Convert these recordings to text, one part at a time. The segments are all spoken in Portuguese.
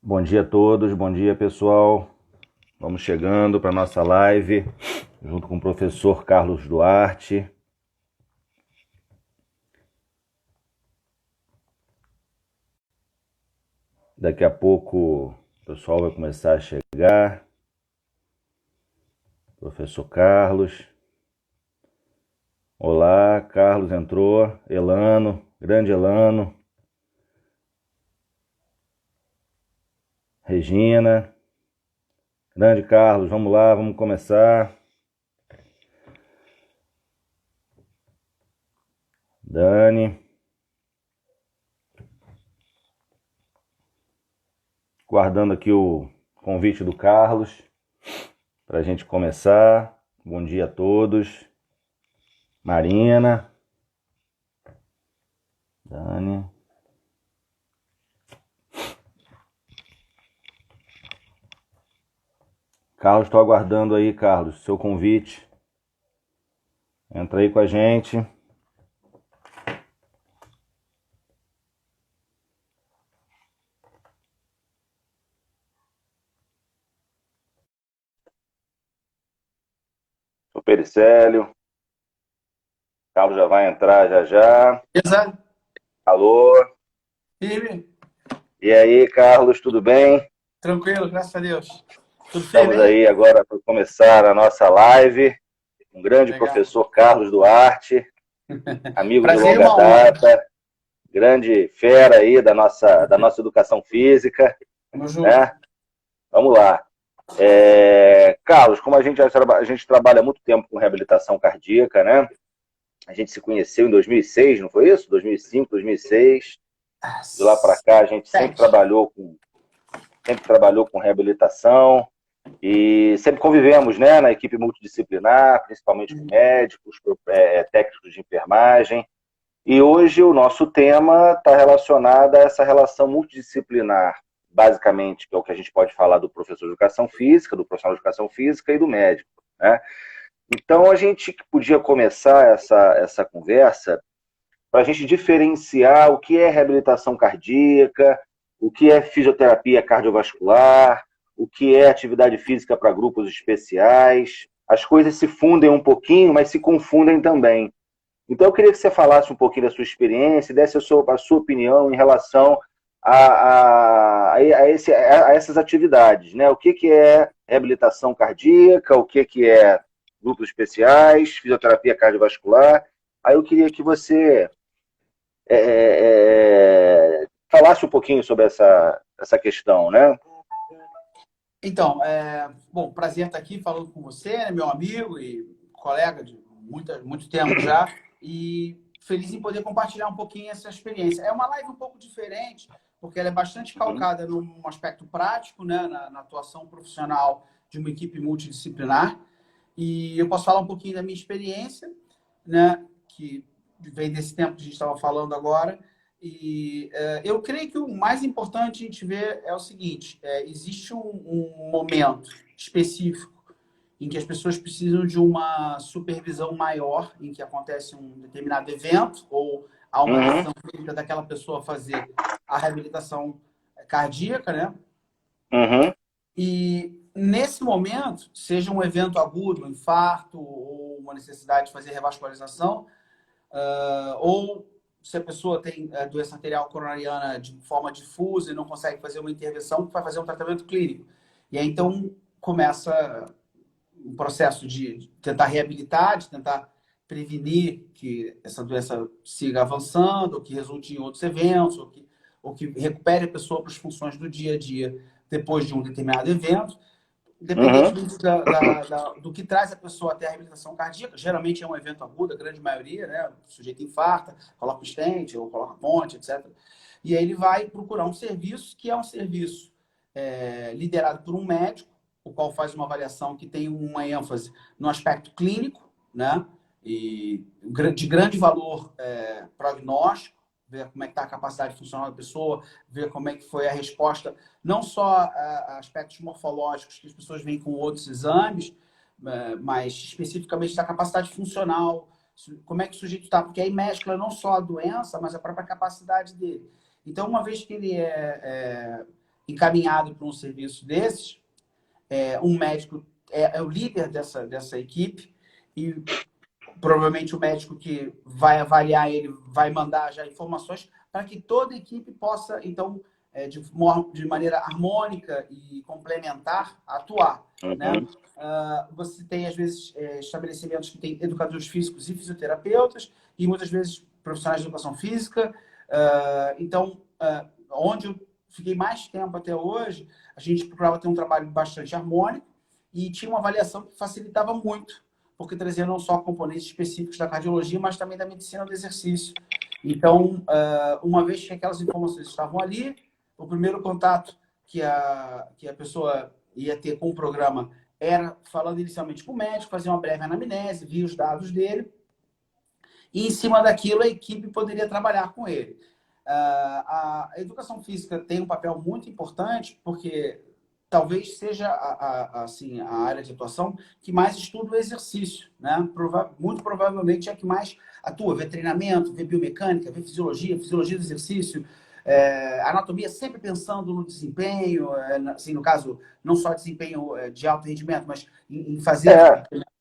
Bom dia a todos, bom dia pessoal. Vamos chegando para a nossa live, junto com o professor Carlos Duarte. Daqui a pouco o pessoal vai começar a chegar. Professor Carlos. Olá, Carlos entrou. Elano, grande Elano. Regina. Grande Carlos, vamos lá, vamos começar. Dani. Guardando aqui o convite do Carlos para a gente começar. Bom dia a todos. Marina. Dani. Carlos, estou aguardando aí, Carlos, seu convite. Entra aí com a gente. O Pericélio. Carlos já vai entrar já já. Beleza? Alô. Firme? E aí, Carlos, tudo bem? Tranquilo, graças a Deus. Tudo firme Estamos aí agora para começar a nossa live. Um grande Legal. professor Carlos Duarte, amigo de Prazer e longa uma honra. data, grande fera aí da nossa educação física. Tamo junto. Né? Vamos lá. Carlos, como a gente trabalha há muito tempo com reabilitação cardíaca, né? A gente se conheceu em 2006, não foi isso? 2005, 2006. De lá para cá a gente sempre trabalhou com reabilitação e sempre convivemos, né, na equipe multidisciplinar, principalmente com médicos, técnicos de enfermagem. E hoje o nosso tema está relacionado a essa relação multidisciplinar, basicamente, que é o que a gente pode falar do professor de educação física, do profissional de educação física e do médico, né? Então a gente podia começar essa conversa para a gente diferenciar o que é reabilitação cardíaca, o que é fisioterapia cardiovascular, o que é atividade física para grupos especiais. As coisas se fundem um pouquinho, mas se confundem também. Então eu queria que você falasse um pouquinho da sua experiência e desse a sua opinião em relação a essas atividades, né? O que é reabilitação cardíaca, o que é grupos especiais, fisioterapia cardiovascular. Aí eu queria que você falasse um pouquinho sobre essa questão, né? Então, bom, prazer estar aqui falando com você, né, meu amigo e colega de muito tempo já, e feliz em poder compartilhar um pouquinho essa experiência. É uma live um pouco diferente, porque ela é bastante calcada num aspecto prático, né, na atuação profissional de uma equipe multidisciplinar, e eu posso falar um pouquinho da minha experiência, né, que vem desse tempo que a gente estava falando agora. E eu creio que o mais importante a gente ver é o seguinte: existe um momento específico em que as pessoas precisam de uma supervisão maior, em que acontece um determinado evento, ou há uma decisão feita daquela pessoa fazer a reabilitação cardíaca, né? E nesse momento, seja um evento agudo, um infarto, ou uma necessidade de fazer revascularização, ou se a pessoa tem doença arterial coronariana de forma difusa e não consegue fazer uma intervenção, vai fazer um tratamento clínico. E aí, então, começa um processo de tentar reabilitar, de tentar prevenir que essa doença siga avançando, ou que resulte em outros eventos, ou que recupere a pessoa para as funções do dia a dia depois de um determinado evento. Independentemente do que traz a pessoa até a reabilitação cardíaca, geralmente é um evento agudo, a grande maioria, né? O sujeito infarta, coloca o stent ou coloca a ponte, etc. E aí ele vai procurar um serviço que é um serviço liderado por um médico, o qual faz uma avaliação que tem uma ênfase no aspecto clínico, né? E de grande valor prognóstico, ver como é que está a capacidade funcional da pessoa, ver como é que foi a resposta, não só a aspectos morfológicos que as pessoas veem com outros exames, mas especificamente da capacidade funcional, como é que o sujeito está, porque aí mescla não só a doença, mas a própria capacidade dele. Então, uma vez que ele encaminhado para um serviço desses, um médico é o líder dessa equipe e provavelmente o médico que vai avaliar ele vai mandar já informações para que toda a equipe possa, então, de maneira harmônica e complementar, atuar. Né? Uhum. Você tem, às vezes, estabelecimentos que têm educadores físicos e fisioterapeutas e, muitas vezes, profissionais de educação física. Então, onde eu fiquei mais tempo até hoje, a gente procurava ter um trabalho bastante harmônico e tinha uma avaliação que facilitava muito, porque trazia não só componentes específicos da cardiologia, mas também da medicina do exercício. Então, uma vez que aquelas informações estavam ali, o primeiro contato que a pessoa ia ter com o programa era falando inicialmente com o médico, fazer uma breve anamnese, via os dados dele, e em cima daquilo a equipe poderia trabalhar com ele. A educação física tem um papel muito importante, porque talvez seja assim, a área de atuação que mais estuda o exercício, né? Muito provavelmente é a que mais atua, vê treinamento, vê biomecânica, vê fisiologia do exercício, anatomia sempre pensando no desempenho, assim, no caso, não só desempenho de alto rendimento, mas em fazer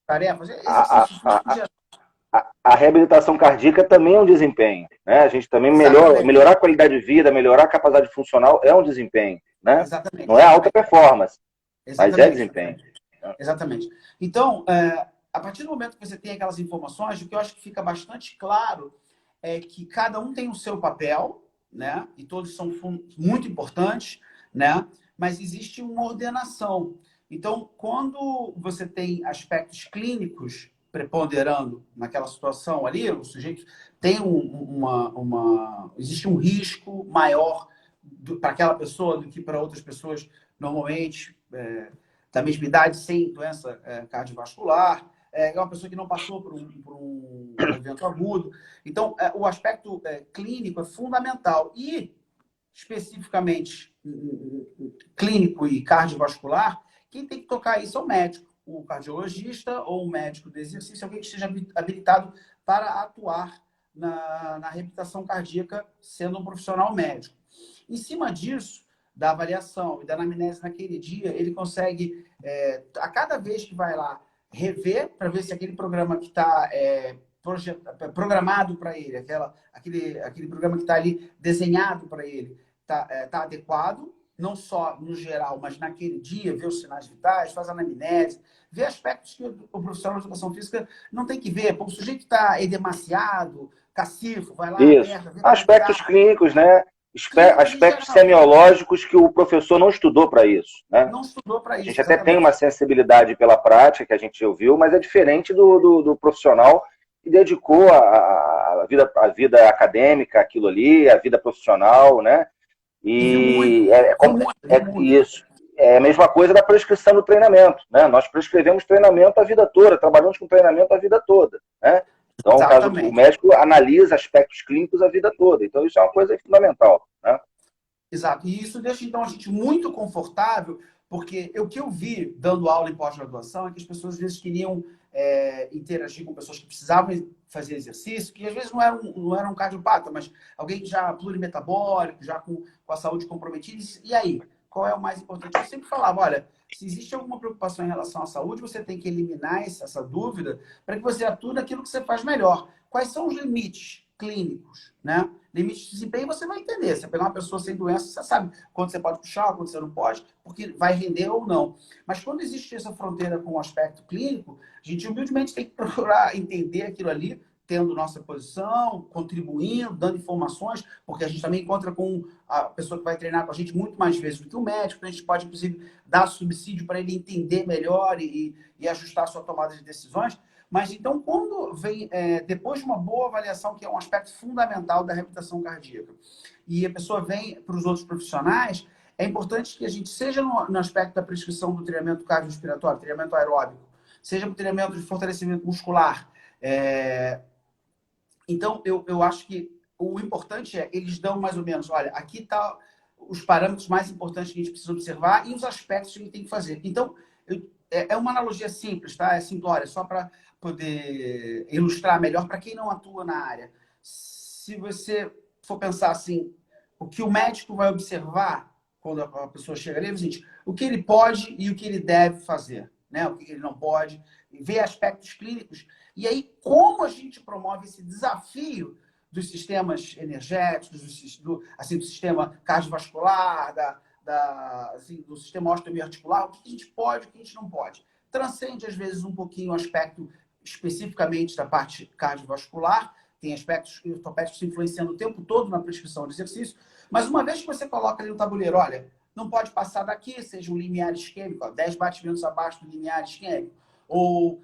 tarefas, exercício físico em geral. A reabilitação cardíaca também é um desempenho, né? A gente também Exatamente. melhorar a qualidade de vida, melhorar a capacidade funcional é um desempenho, né? Exatamente. Não é alta performance, mas é Exatamente. desempenho. Exatamente. Então, a partir do momento que você tem aquelas informações, o que eu acho que fica bastante claro é que cada um tem o seu papel, né? E todos são muito importantes, né? Mas existe uma ordenação. Então, quando você tem aspectos clínicos preponderando naquela situação ali, o sujeito tem existe um risco maior para aquela pessoa do que para outras pessoas normalmente da mesma idade sem doença cardiovascular, é uma pessoa que não passou por um evento agudo. Então, o aspecto clínico é fundamental. E, especificamente, clínico e cardiovascular, quem tem que tocar isso é o médico, o cardiologista ou o médico do exercício, alguém que esteja habilitado para atuar na reabilitação cardíaca, sendo um profissional médico. Em cima disso, da avaliação e da anamnese naquele dia, ele consegue, a cada vez que vai lá, rever para ver se aquele programa que está programado para ele, aquele programa que está ali desenhado para ele, tá adequado, não só no geral, mas naquele dia, ver os sinais vitais, faz anamnese, ver aspectos que o profissional de educação física não tem que ver. Pô, o sujeito está edemaciado, cacifo, vai lá, aperta, vê aspectos clínicos, né? Aspectos semiológicos que o professor não estudou para isso, né? Não estudou para isso. A gente até tem uma sensibilidade pela prática que a gente ouviu, mas é diferente do profissional que dedicou a vida acadêmica àquilo ali, a vida profissional, né? E isso. É a mesma coisa da prescrição do treinamento, né? Nós prescrevemos treinamento a vida toda, trabalhamos com treinamento a vida toda, né? Então, no caso, o médico analisa aspectos clínicos a vida toda. Então, isso é uma coisa fundamental, né? Exato. E isso deixa, então, a gente muito confortável, porque o que eu vi dando aula em pós-graduação é que as pessoas, às vezes, queriam interagir com pessoas que precisavam fazer exercício, que às vezes não era um cardiopata, mas alguém já plurimetabólico, já com a saúde comprometida. E aí, qual é o mais importante? Eu sempre falava, olha, se existe alguma preocupação em relação à saúde, você tem que eliminar essa dúvida para que você atue naquilo que você faz melhor. Quais são os limites clínicos, né? Limite de desempenho você vai entender. Você pegar uma pessoa sem doença, você sabe quando você pode puxar, quando você não pode, porque vai render ou não. Mas quando existe essa fronteira com o aspecto clínico, a gente humildemente tem que procurar entender aquilo ali, tendo nossa posição, contribuindo, dando informações, porque a gente também encontra com a pessoa que vai treinar com a gente muito mais vezes do que o médico, então a gente pode, inclusive, dar subsídio para ele entender melhor e ajustar a sua tomada de decisões. Mas, então, quando vem, depois de uma boa avaliação, que é um aspecto fundamental da reabilitação cardíaca, e a pessoa vem para os outros profissionais, é importante que a gente, seja no aspecto da prescrição do treinamento cardiorrespiratório, treinamento aeróbico, seja no treinamento de fortalecimento muscular. Então, eu acho que o importante eles dão mais ou menos, olha, aqui está os parâmetros mais importantes que a gente precisa observar e os aspectos que a gente tem que fazer. Então, é uma analogia simples, tá? É simplória, só para poder ilustrar melhor para quem não atua na área. Se você for pensar assim, o que o médico vai observar quando a pessoa chega ali, é o seguinte, o que ele pode e o que ele deve fazer, né? O que ele não pode, ver aspectos clínicos. E aí, como a gente promove esse desafio dos sistemas energéticos, do sistema cardiovascular, do sistema osteoarticular, o que a gente pode, o que a gente não pode. Transcende, às vezes, um pouquinho o aspecto especificamente da parte cardiovascular, tem aspectos ortopédicos influenciando o tempo todo na prescrição de exercício, mas uma vez que você coloca ali no tabuleiro, olha, não pode passar daqui, seja um limiar isquêmico, 10 batimentos abaixo do limiar isquêmico, ou,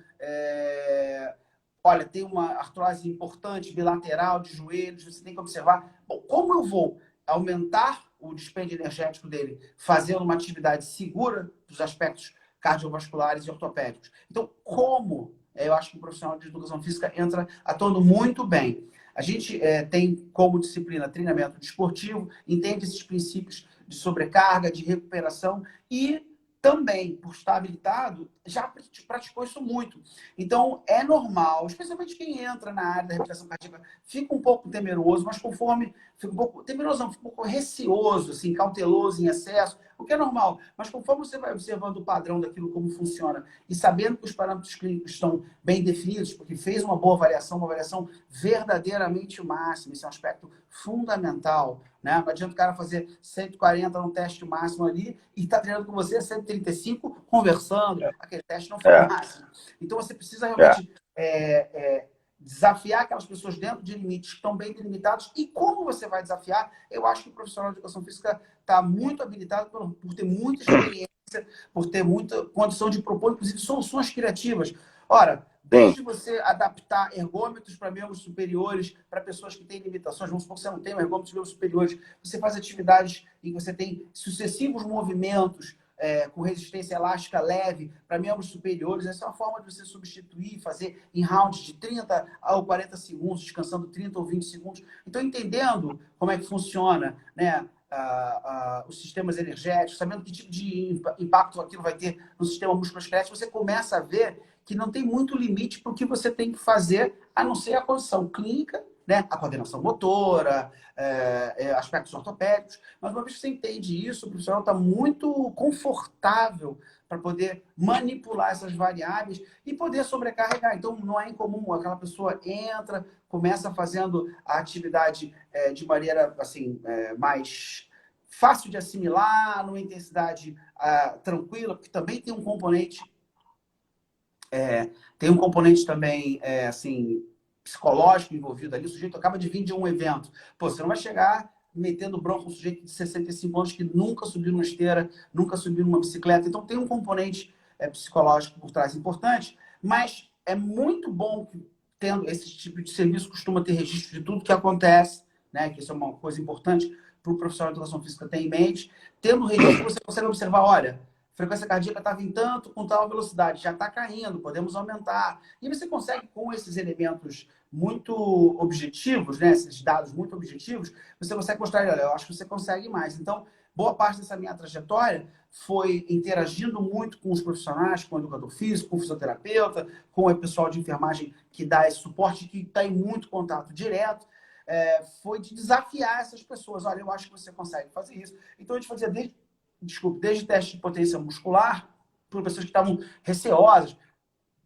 olha, tem uma artrose importante bilateral de joelhos, você tem que observar, bom, como eu vou aumentar o dispêndio energético dele, fazendo uma atividade segura dos aspectos cardiovasculares e ortopédicos. Então, como eu acho que o profissional de educação física entra atuando muito bem. A gente tem como disciplina treinamento desportivo, entende esses princípios de sobrecarga, de recuperação e também, por estar habilitado, já praticou isso muito. Então, é normal, especialmente quem entra na área da reabilitação cardíaca, fica um pouco temeroso, mas conforme fica um pouco temeroso, não, fica um pouco receoso, assim, cauteloso em excesso, o que é normal. Mas conforme você vai observando o padrão daquilo, como funciona, e sabendo que os parâmetros clínicos estão bem definidos, porque fez uma boa avaliação, uma avaliação verdadeiramente máxima, isso é um aspecto fundamental, né? Não adianta o cara fazer 140 no teste máximo ali e estar treinando com você 135, conversando, aquele teste não foi o máximo. Então você precisa realmente desafiar aquelas pessoas dentro de limites que estão bem delimitados. E como você vai desafiar? Eu acho que o profissional de educação física está muito habilitado por ter muita experiência, por ter muita condição de propor, inclusive, soluções criativas. Ora, desde você adaptar ergômetros para membros superiores, para pessoas que têm limitações, vamos supor que você não tem um ergômetro de membros superiores, você faz atividades em que você tem sucessivos movimentos com resistência elástica leve para membros superiores. Essa é uma forma de você substituir, fazer em rounds de 30 a 40 segundos, descansando 30 ou 20 segundos. Então, entendendo como é que funciona, né, os sistemas energéticos, sabendo que tipo de impacto aquilo vai ter no sistema musculoesquelético, você começa a ver que não tem muito limite para o que você tem que fazer, a não ser a condição clínica, né? A coordenação motora, aspectos ortopédicos. Mas uma vez que você entende isso, o profissional está muito confortável para poder manipular essas variáveis e poder sobrecarregar. Então, não é incomum aquela pessoa entra, começa fazendo a atividade de maneira assim, mais fácil de assimilar, numa intensidade tranquila, porque também tem um componente também assim, psicológico envolvido ali. O sujeito acaba de vir de um evento. Pô, você não vai chegar metendo bronca um sujeito de 65 anos que nunca subiu numa esteira, nunca subiu numa bicicleta. Então, tem um componente psicológico por trás importante, mas é muito bom que, tendo esse tipo de serviço, costuma ter registro de tudo que acontece, né? Que isso é uma coisa importante para o profissional de educação física ter em mente. Tendo registro, você consegue observar, olha, a frequência cardíaca estava em tanto, com tal velocidade, já está caindo, podemos aumentar. E você consegue, com esses elementos muito objetivos, né, esses dados muito objetivos, você consegue mostrar, olha, eu acho que você consegue mais. Então, boa parte dessa minha trajetória foi interagindo muito com os profissionais, com o educador físico, com o fisioterapeuta, com o pessoal de enfermagem que dá esse suporte, que está em muito contato direto. Foi de desafiar essas pessoas. Olha, eu acho que você consegue fazer isso. Então, a gente fazia desde teste de potência muscular, para pessoas que estavam receosas,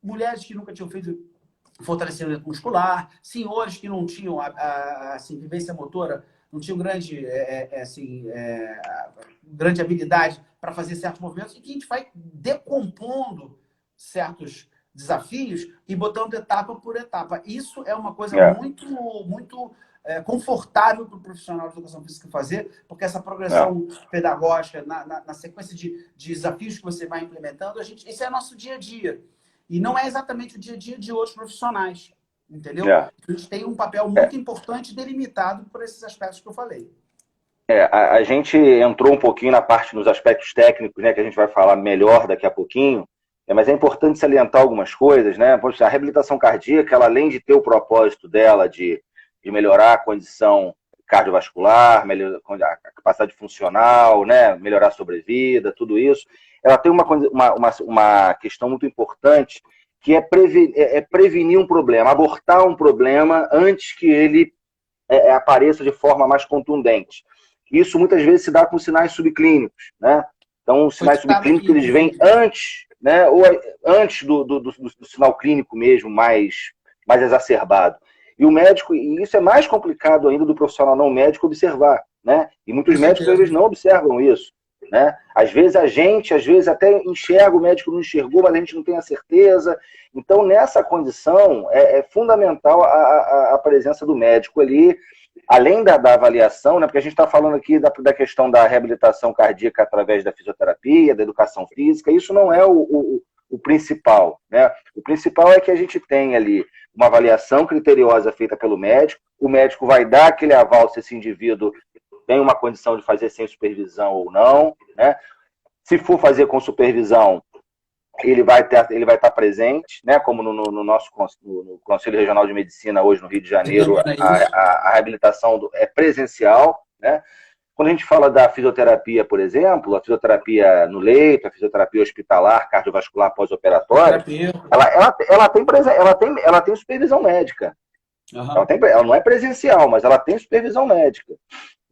mulheres que nunca tinham feito fortalecimento muscular, senhores que não tinham assim, vivência motora, não tinham grande habilidade para fazer certos movimentos, e que a gente vai decompondo certos desafios e botando etapa por etapa. Isso é uma coisa muito, muito confortável para o profissional de educação física fazer, porque essa progressão pedagógica, na sequência de desafios que você vai implementando, esse é nosso dia a dia. E não é exatamente o dia a dia de outros profissionais, entendeu? A gente tem um papel muito importante delimitado por esses aspectos que eu falei. A gente entrou um pouquinho na parte dos aspectos técnicos, né, que a gente vai falar melhor daqui a pouquinho, mas é importante salientar algumas coisas, né? Poxa, a reabilitação cardíaca, ela, além de ter o propósito dela de melhorar a condição cardiovascular, melhorar a capacidade funcional, né, melhorar a sobrevida, tudo isso, ela tem uma questão muito importante, que é prevenir um problema, abortar um problema antes que ele apareça de forma mais contundente. Isso muitas vezes se dá com sinais subclínicos, né? Então, os sinais subclínicos eles vêm antes, né? Ou antes do sinal clínico mesmo, mais exacerbado. E o médico, e isso é mais complicado ainda do profissional não médico observar, né? E muitos médicos às vezes não observam isso, né? Às vezes a gente, às vezes até enxerga, o médico não enxergou, mas a gente não tem a certeza. Então, nessa condição, é fundamental a presença do médico ali, além da avaliação, né? Porque a gente está falando aqui da questão da reabilitação cardíaca através da fisioterapia, da educação física, isso não é o principal, né? O principal é que a gente tem ali uma avaliação criteriosa feita pelo médico, o médico vai dar aquele aval se esse indivíduo tem uma condição de fazer sem supervisão ou não, né? Se for fazer com supervisão, ele vai estar presente, né? Como no nosso no Conselho Regional de Medicina, hoje no Rio de Janeiro, a reabilitação é presencial, né? Quando a gente fala da fisioterapia, por exemplo, a fisioterapia no leito, a fisioterapia hospitalar, cardiovascular pós-operatória, ela tem supervisão médica. Uhum. Ela não é presencial, mas ela tem supervisão médica.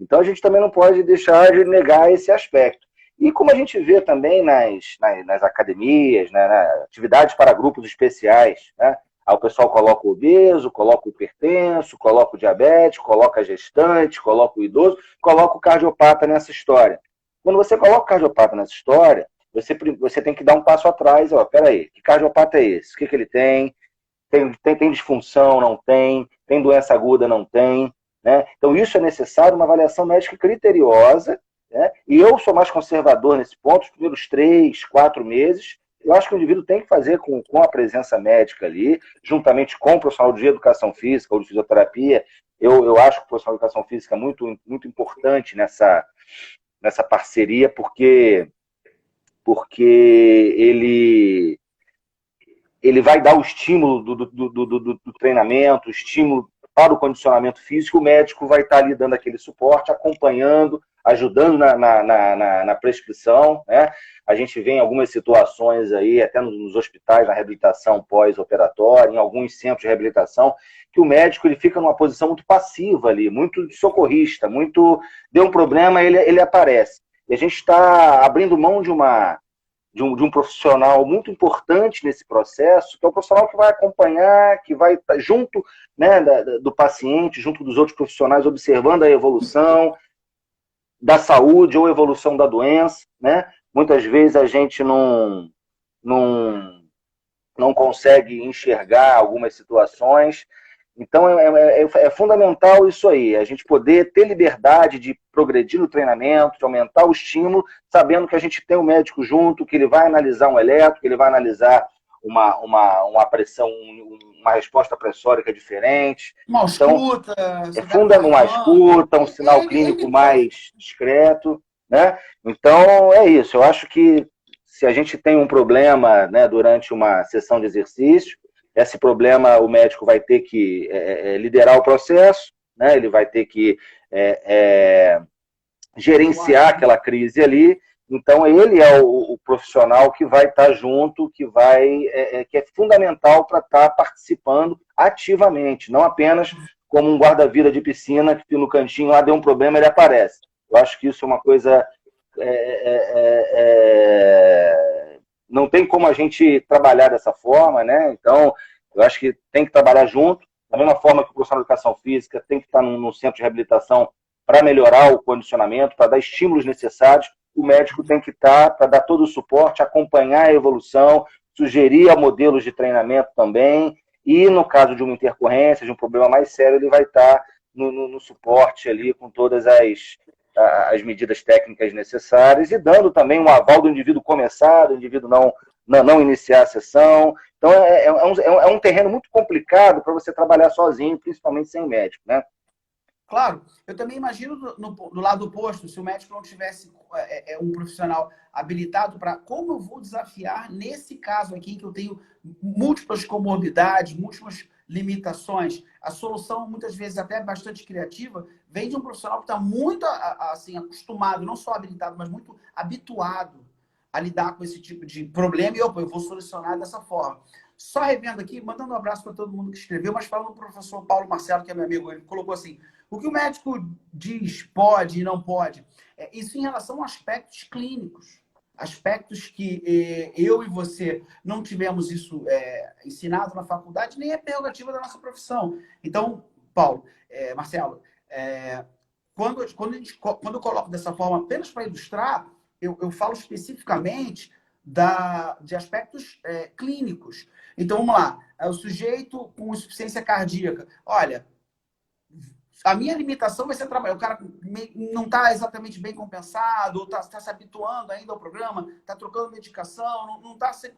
Então a gente também não pode deixar de negar esse aspecto. E como a gente vê também nas academias, né, atividades para grupos especiais, né? Aí o pessoal coloca o obeso, coloca o hipertenso, coloca o diabético, coloca a gestante, coloca o idoso, coloca o cardiopata nessa história. Quando você coloca o cardiopata nessa história, você tem que dar um passo atrás. Ó, peraí, que cardiopata é esse? O que ele tem? Tem disfunção? Não tem? Tem doença aguda? Não tem? Né? Então isso é necessário, uma avaliação médica criteriosa, né? E eu sou mais conservador nesse ponto, os primeiros 3, 4 meses, eu acho que o indivíduo tem que fazer com a presença médica ali, juntamente com o profissional de educação física ou de fisioterapia. Eu acho que o profissional de educação física é muito, muito importante nessa parceria, porque ele vai dar o estímulo do treinamento, o estímulo para o condicionamento físico, o médico vai estar ali dando aquele suporte, acompanhando, ajudando na prescrição, né? A gente vê em algumas situações aí, até nos hospitais, na reabilitação pós-operatória, em alguns centros de reabilitação, que o médico ele fica numa posição muito passiva ali, muito socorrista, muito... Deu um problema, ele aparece. E a gente está abrindo mão de um profissional muito importante nesse processo, que é o profissional que vai acompanhar, que vai estar junto, né, do paciente, junto dos outros profissionais, observando a evolução da saúde ou evolução da doença, né? Muitas vezes a gente não consegue enxergar algumas situações. Então, é fundamental isso aí, a gente poder ter liberdade de progredir no treinamento, de aumentar o estímulo, sabendo que a gente tem o médico junto, que ele vai analisar um eletro, que ele vai analisar uma pressão, uma resposta pressórica diferente. Uma escuta. Uma escuta, um sinal clínico mais discreto, né? Então, é isso. Eu acho que se a gente tem um problema, né, durante uma sessão de exercício, esse problema o médico vai ter que liderar o processo, né? Ele vai ter que gerenciar aquela crise ali. Então, ele é o profissional que vai estar junto, que é fundamental para estar participando ativamente, não apenas como um guarda-vida de piscina que no cantinho lá deu um problema, ele aparece. Eu acho que isso é uma coisa... não tem como a gente trabalhar dessa forma, né? Então, eu acho que tem que trabalhar junto, da mesma forma que o profissional de educação física tem que estar num centro de reabilitação para melhorar o condicionamento, para dar estímulos necessários, o médico tem que estar para dar todo o suporte, acompanhar a evolução, sugerir modelos de treinamento também, e no caso de uma intercorrência, de um problema mais sério, ele vai estar no suporte ali com todas as medidas técnicas necessárias e dando também um aval do indivíduo começar, do indivíduo não iniciar a sessão. Então, é um terreno muito complicado para você trabalhar sozinho, principalmente sem médico, né? Claro, eu também imagino do lado oposto, se o médico não tivesse um profissional habilitado para como eu vou desafiar nesse caso aqui que eu tenho múltiplas comorbidades, múltiplas limitações. A solução, muitas vezes até bastante criativa, vem de um profissional que está muito assim, acostumado, não só habilitado, mas muito habituado a lidar com esse tipo de problema e eu vou solucionar dessa forma. Só revendo aqui, mandando um abraço para todo mundo que escreveu, mas falando do professor Paulo Marcelo, que é meu amigo, ele colocou assim: O que o médico diz pode e não pode, isso em relação a aspectos clínicos. Aspectos que eu e você não tivemos isso ensinado na faculdade, nem é prerrogativa da nossa profissão. Então, Paulo, Marcelo, quando eu coloco dessa forma apenas para ilustrar, eu falo especificamente de aspectos clínicos. Então, vamos lá. O sujeito com insuficiência cardíaca. Olha, a minha limitação vai ser trabalhar. O cara não está exatamente bem compensado, ou está se habituando ainda ao programa, está trocando medicação, não está 100%.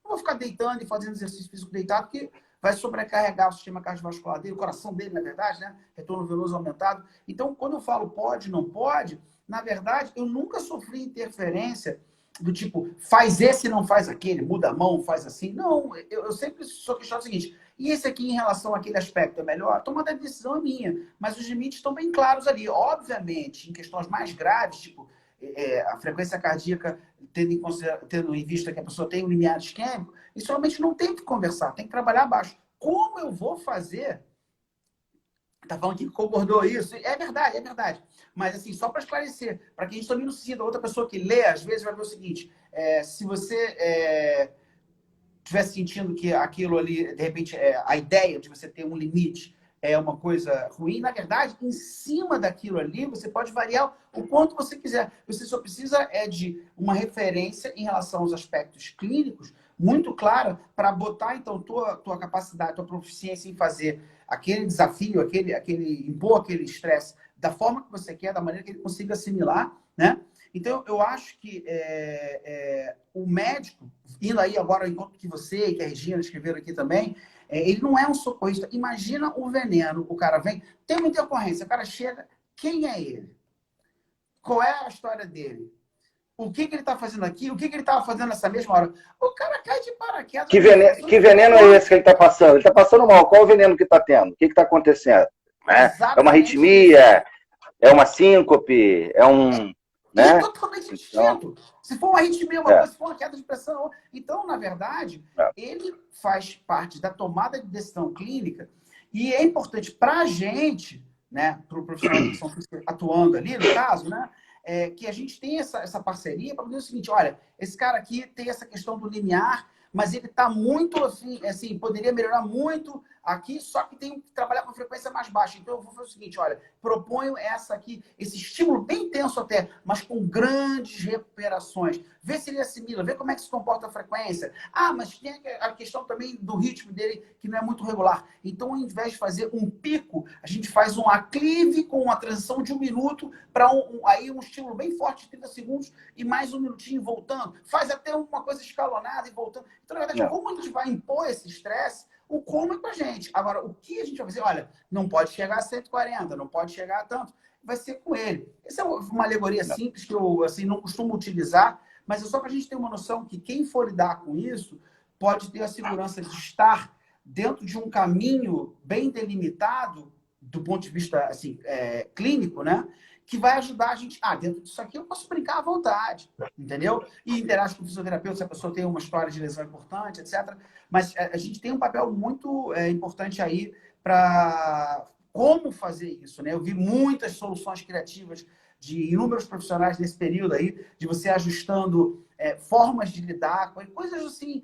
Não vou ficar deitando e fazendo exercício físico deitado, porque vai sobrecarregar o sistema cardiovascular dele, o coração dele, na verdade, né? Retorno venoso aumentado. Então, quando eu falo pode, não pode, na verdade, eu nunca sofri interferência do tipo, faz esse e não faz aquele, muda a mão, faz assim. Não, eu sempre sou questionado o seguinte, e esse aqui em relação àquele aspecto é melhor? A tomada de decisão é minha, mas os limites estão bem claros ali. Obviamente, em questões mais graves, tipo a frequência cardíaca, tendo em vista que a pessoa tem um limiar isquêmico, isso realmente não tem que conversar, tem que trabalhar abaixo. Como eu vou fazer? Tá falando que concordou isso? É verdade, é verdade. Mas, assim, só para esclarecer, para que a gente também não se sinta outra pessoa que lê, às vezes vai ver o seguinte, se você estiver sentindo que aquilo ali, de repente, a ideia de você ter um limite é uma coisa ruim, na verdade, em cima daquilo ali, você pode variar o quanto você quiser. Você só precisa de uma referência em relação aos aspectos clínicos muito clara para botar, então, tua capacidade, tua proficiência em fazer aquele desafio, impor aquele estresse da forma que você quer, da maneira que ele consiga assimilar, né? Então, eu acho que o médico, indo aí agora, enquanto que você e que a Regina escreveram aqui também, ele não é um socorrista. Imagina o veneno, o cara vem, tem uma intercorrência, o cara chega, quem é ele? Qual é a história dele? O que ele está fazendo aqui? O que ele estava fazendo nessa mesma hora? O cara cai de paraquedas. Que veneno é esse que ele está passando? Ele está passando mal. Qual é o veneno que está tendo? O que está acontecendo? É uma arritmia? É uma síncope? É um... Né? É totalmente distinto. Se for uma arritmia, uma coisa, se for uma queda de pressão. Então, na verdade, ele faz parte da tomada de decisão clínica e é importante para a gente, né, para o profissional de educação física atuando ali, no caso, né, que a gente tem essa parceria para dizer o seguinte, olha, esse cara aqui tem essa questão do limiar, mas ele está muito, assim, poderia melhorar muito aqui, só que tem que trabalhar com frequência mais baixa. Então, eu vou fazer o seguinte, olha, proponho esse estímulo bem intenso até, mas com grandes recuperações. Vê se ele assimila, vê como é que se comporta a frequência. Ah, mas tem a questão também do ritmo dele, que não é muito regular. Então, ao invés de fazer um pico, a gente faz um aclive com uma transição de 1 minuto para um estímulo bem forte de 30 segundos e mais 1 minutinho voltando. Faz até uma coisa escalonada e voltando. Então, na verdade, como a gente vai impor esse estresse, o como é com a gente. Agora, o que a gente vai fazer? Olha, não pode chegar a 140, não pode chegar a tanto. Vai ser com ele. Essa é uma alegoria simples que eu assim, não costumo utilizar, mas é só para a gente ter uma noção que quem for lidar com isso pode ter a segurança de estar dentro de um caminho bem delimitado do ponto de vista assim, clínico, né? Que vai ajudar a gente. Dentro disso aqui eu posso brincar à vontade, entendeu? E interage com o fisioterapeuta se a pessoa tem uma história de lesão importante, etc. Mas a gente tem um papel muito importante aí para como fazer isso, né? Eu vi muitas soluções criativas de inúmeros profissionais nesse período aí, de você ajustando formas de lidar com coisas assim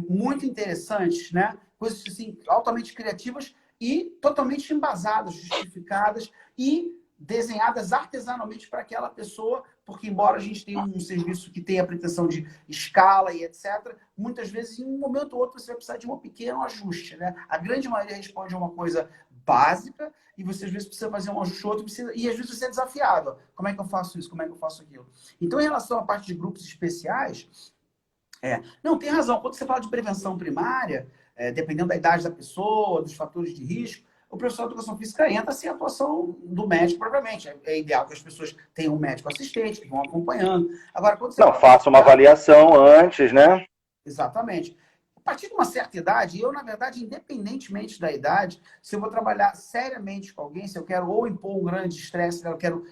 muito interessantes, né? Coisas assim altamente criativas e totalmente embasadas, justificadas e desenhadas artesanalmente para aquela pessoa, porque embora a gente tenha um serviço que tenha a pretensão de escala e etc., muitas vezes em um momento ou outro você vai precisar de um pequeno ajuste, né? A grande maioria responde a uma coisa básica e você às vezes precisa fazer um ajuste ou outro e às vezes você é desafiado. Como é que eu faço isso? Como é que eu faço aquilo? Então, em relação à parte de grupos especiais, não, tem razão. Quando você fala de prevenção primária, dependendo da idade da pessoa, dos fatores de risco, o profissional de educação física entra sem a atuação do médico propriamente. É ideal que as pessoas tenham um médico assistente, que vão acompanhando. Agora, quando você faça uma avaliação antes, né? Exatamente. A partir de uma certa idade, eu, na verdade, independentemente da idade, se eu vou trabalhar seriamente com alguém, se eu quero ou impor um grande estresse, se eu quero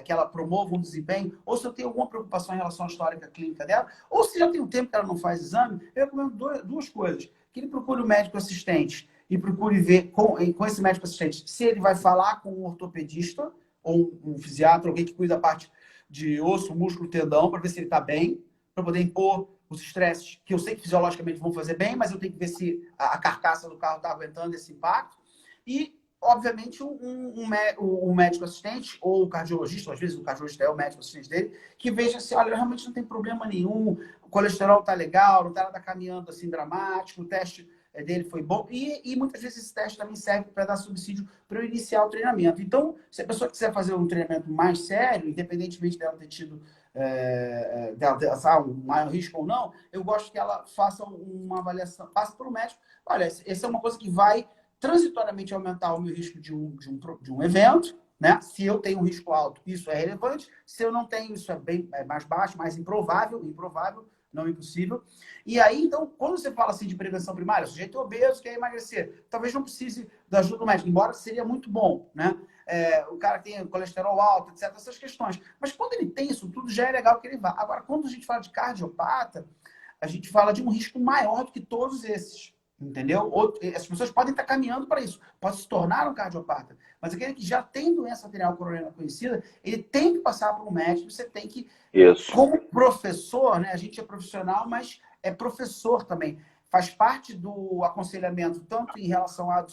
que ela promova um desempenho, ou se eu tenho alguma preocupação em relação à histórica clínica dela, ou se já tem um tempo que ela não faz exame, eu recomendo duas coisas. Que ele procure um médico assistente e procure ver com esse médico assistente se ele vai falar com um ortopedista ou um fisiatra, alguém que cuida da parte de osso, músculo, tendão, para ver se ele está bem, para poder impor os estresses que eu sei que fisiologicamente vão fazer bem, mas eu tenho que ver se a carcaça do carro está aguentando esse impacto. E, obviamente, o médico assistente ou o cardiologista, às vezes o cardiologista é o médico assistente dele, que veja se, olha, realmente não tem problema nenhum, o colesterol está legal, não está nada caminhando assim dramático, o teste dele foi bom. E muitas vezes esse teste também serve para dar subsídio para eu iniciar o treinamento. Então, se a pessoa quiser fazer um treinamento mais sério, independentemente dela ter tido um maior risco ou não, eu gosto que ela faça uma avaliação, passe pelo médico. Olha, essa é uma coisa que vai transitoriamente aumentar o meu risco de um evento, né? Se eu tenho um risco alto, isso é relevante. Se eu não tenho, isso é mais baixo, mais improvável, não impossível. E aí, então, quando você fala assim de prevenção primária, o sujeito obeso quer emagrecer, talvez não precise da ajuda do médico, embora seria muito bom, né? O cara tem colesterol alto, etc., essas questões. Mas quando ele tem isso tudo, já é legal que ele vá. Agora, quando a gente fala de cardiopata, a gente fala de um risco maior do que todos esses. Entendeu? As pessoas podem estar caminhando para isso, pode se tornar um cardiopata, mas aquele que já tem doença arterial coronariana conhecida, ele tem que passar por um médico, você tem que, Isso. como professor, né? A gente é profissional, mas é professor também. Faz parte do aconselhamento, tanto em relação a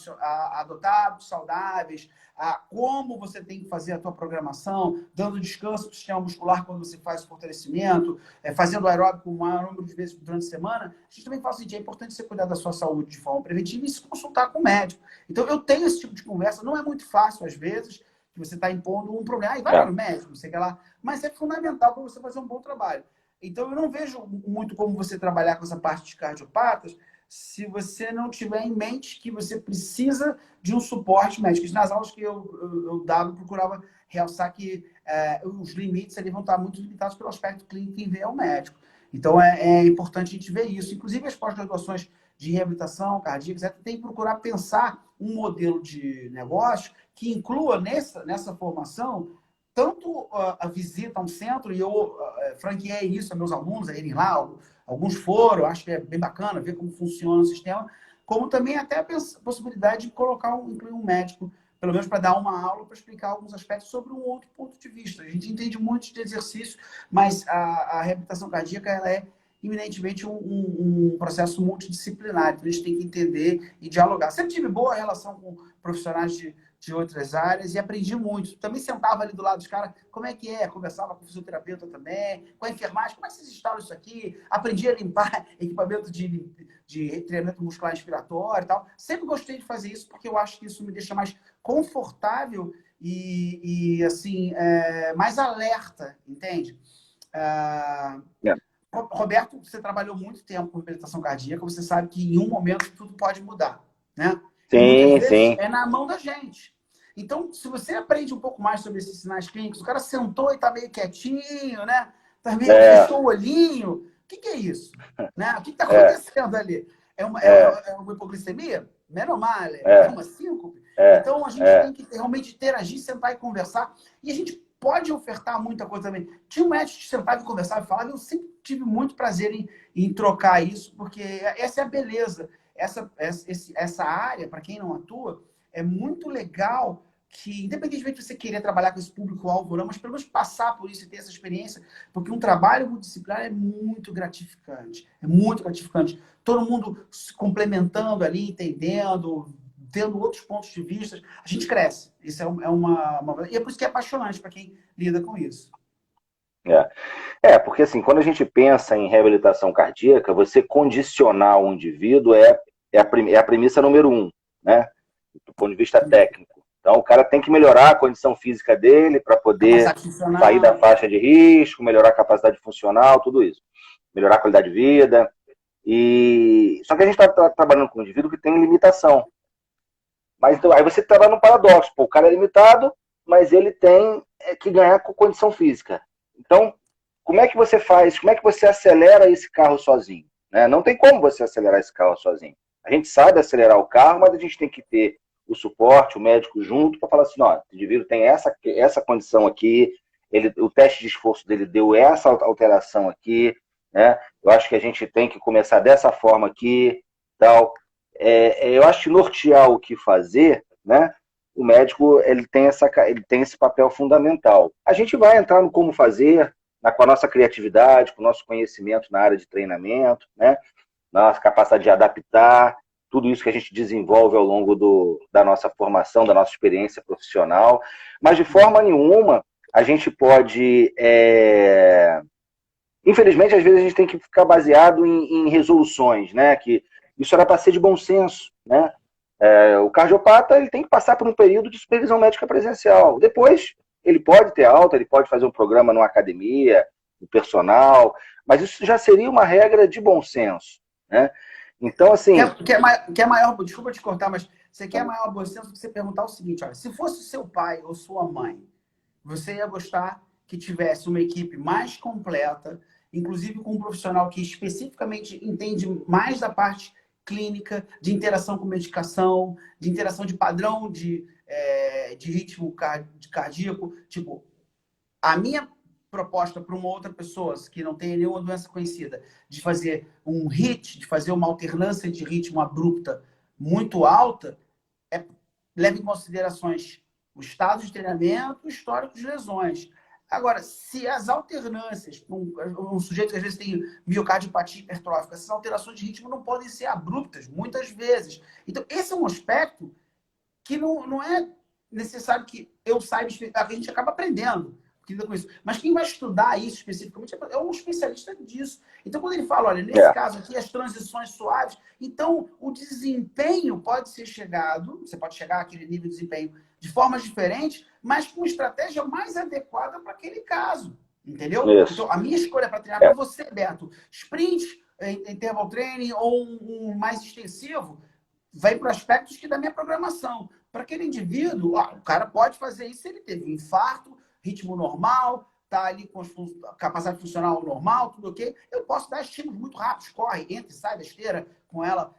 adotar hábitos saudáveis, a como você tem que fazer a tua programação, dando descanso para o sistema muscular quando você faz o fortalecimento, fazendo aeróbico o maior número de vezes durante a semana. A gente também fala assim, é importante você cuidar da sua saúde de forma preventiva e se consultar com o médico. Então, eu tenho esse tipo de conversa, não é muito fácil às vezes, que você está impondo um problema, vai no médico, não sei o que lá, mas é fundamental para você fazer um bom trabalho. Então, eu não vejo muito como você trabalhar com essa parte de cardiopatas se você não tiver em mente que você precisa de um suporte médico. Nas aulas que eu dava, eu procurava realçar que os limites ali vão estar muito limitados pelo aspecto clínico e ver o médico. Então, é importante a gente ver isso. Inclusive, as pós-graduações de reabilitação cardíaca, etc., tem que procurar pensar um modelo de negócio que inclua nessa formação tanto a visita a um centro, e eu franqueei isso a meus alunos, a irem lá, alguns foram, acho que é bem bacana ver como funciona o sistema, como também até a possibilidade de incluir um médico, pelo menos para dar uma aula, para explicar alguns aspectos sobre um outro ponto de vista. A gente entende muito de exercício, mas a reabilitação cardíaca ela é eminentemente um processo multidisciplinar, então a gente tem que entender e dialogar. Sempre tive boa relação com profissionais de outras áreas e aprendi muito. Também sentava ali do lado dos caras, como é que é? Conversava com o fisioterapeuta também, com a enfermagem, como é que vocês instalam isso aqui? Aprendi a limpar equipamento de treinamento muscular inspiratório e tal. Sempre gostei de fazer isso porque eu acho que isso me deixa mais confortável e assim, mais alerta, entende? Roberto, você trabalhou muito tempo com reabilitação cardíaca, você sabe que em um momento tudo pode mudar, né? E muitas vezes é na mão da gente. Então, se você aprende um pouco mais sobre esses sinais clínicos, o cara sentou e tá meio quietinho, né? Tá meio fechou o olhinho. O que é isso? Né? O que está acontecendo ali? É uma hipoglicemia? Menomale? É uma síncope? Então, a gente tem que realmente interagir, sentar e conversar. E a gente pode ofertar muita coisa também. Tinha um médico que sentava e conversava e falava, eu sempre tive muito prazer em trocar isso, porque essa é a beleza. Essa área, para quem não atua, é muito legal que, independentemente de você querer trabalhar com esse público-alvo, não, mas pelo menos passar por isso e ter essa experiência, porque um trabalho multidisciplinar é muito gratificante. É muito gratificante. Todo mundo se complementando ali, entendendo, tendo outros pontos de vista. A gente cresce. Isso E é por isso que é apaixonante para quem lida com isso. Porque assim, quando a gente pensa em reabilitação cardíaca, você condicionar o indivíduo é a premissa número 1, né? Do ponto de vista técnico. Então, o cara tem que melhorar a condição física dele para poder sair da faixa de risco, melhorar a capacidade funcional, tudo isso. Melhorar a qualidade de vida. Só que a gente está trabalhando com um indivíduo que tem limitação. Mas então, aí você trabalha num paradoxo. O cara é limitado, mas ele tem que ganhar com condição física. Então, como é que você faz? Como é que você acelera esse carro sozinho? Né? Não tem como você acelerar esse carro sozinho. A gente sabe acelerar o carro, mas a gente tem que ter o suporte, o médico junto, para falar assim, ó, o indivíduo tem essa condição aqui, o teste de esforço dele deu essa alteração aqui, né? Eu acho que a gente tem que começar dessa forma aqui, tal. eu acho que nortear o que fazer, né? O médico ele tem esse papel fundamental. A gente vai entrar no como fazer, com a nossa criatividade, com o nosso conhecimento na área de treinamento, né? Nossa capacidade de adaptar, tudo isso que a gente desenvolve ao longo da nossa formação, da nossa experiência profissional, mas de forma nenhuma a gente pode... Infelizmente, às vezes a gente tem que ficar baseado em resoluções, né? Que isso era para ser de bom senso, né? O cardiopata ele tem que passar por um período de supervisão médica presencial. Depois, ele pode ter alta, ele pode fazer um programa numa academia, no personal, mas isso já seria uma regra de bom senso, né? Então, assim... Quer maior, desculpa te cortar, mas você quer maior bom senso que você perguntar o seguinte, olha, se fosse seu pai ou sua mãe, você ia gostar que tivesse uma equipe mais completa, inclusive com um profissional que especificamente entende mais da parte clínica, de interação com medicação, de interação de padrão de ritmo cardíaco. Tipo, a minha proposta para uma outra pessoa que não tem nenhuma doença conhecida, de fazer um HIIT, de fazer uma alternância de ritmo abrupta muito alta, leva em considerações o estado de treinamento, o histórico de lesões. Agora, se as alternâncias, um sujeito que às vezes tem miocardiopatia hipertrófica, essas alterações de ritmo não podem ser abruptas, muitas vezes. Então, esse é um aspecto que não é necessário que eu saiba explicar, que a gente acaba aprendendo. Com isso. Mas quem vai estudar isso especificamente é um especialista disso. Então, quando ele fala, olha, nesse caso aqui, as transições suaves, então o desempenho pode ser chegado, você pode chegar àquele nível de desempenho de formas diferentes, mas com estratégia mais adequada para aquele caso. Entendeu? Isso. Então, a minha escolha para treinar para você, Beto, sprint, interval training ou um mais extensivo, vai para aspectos que da minha programação. Para aquele indivíduo, o cara pode fazer isso se ele teve um infarto, ritmo normal, tá ali com a capacidade funcional normal, tudo ok. Eu posso dar estímulos muito rápidos, corre, entra e sai da esteira com ela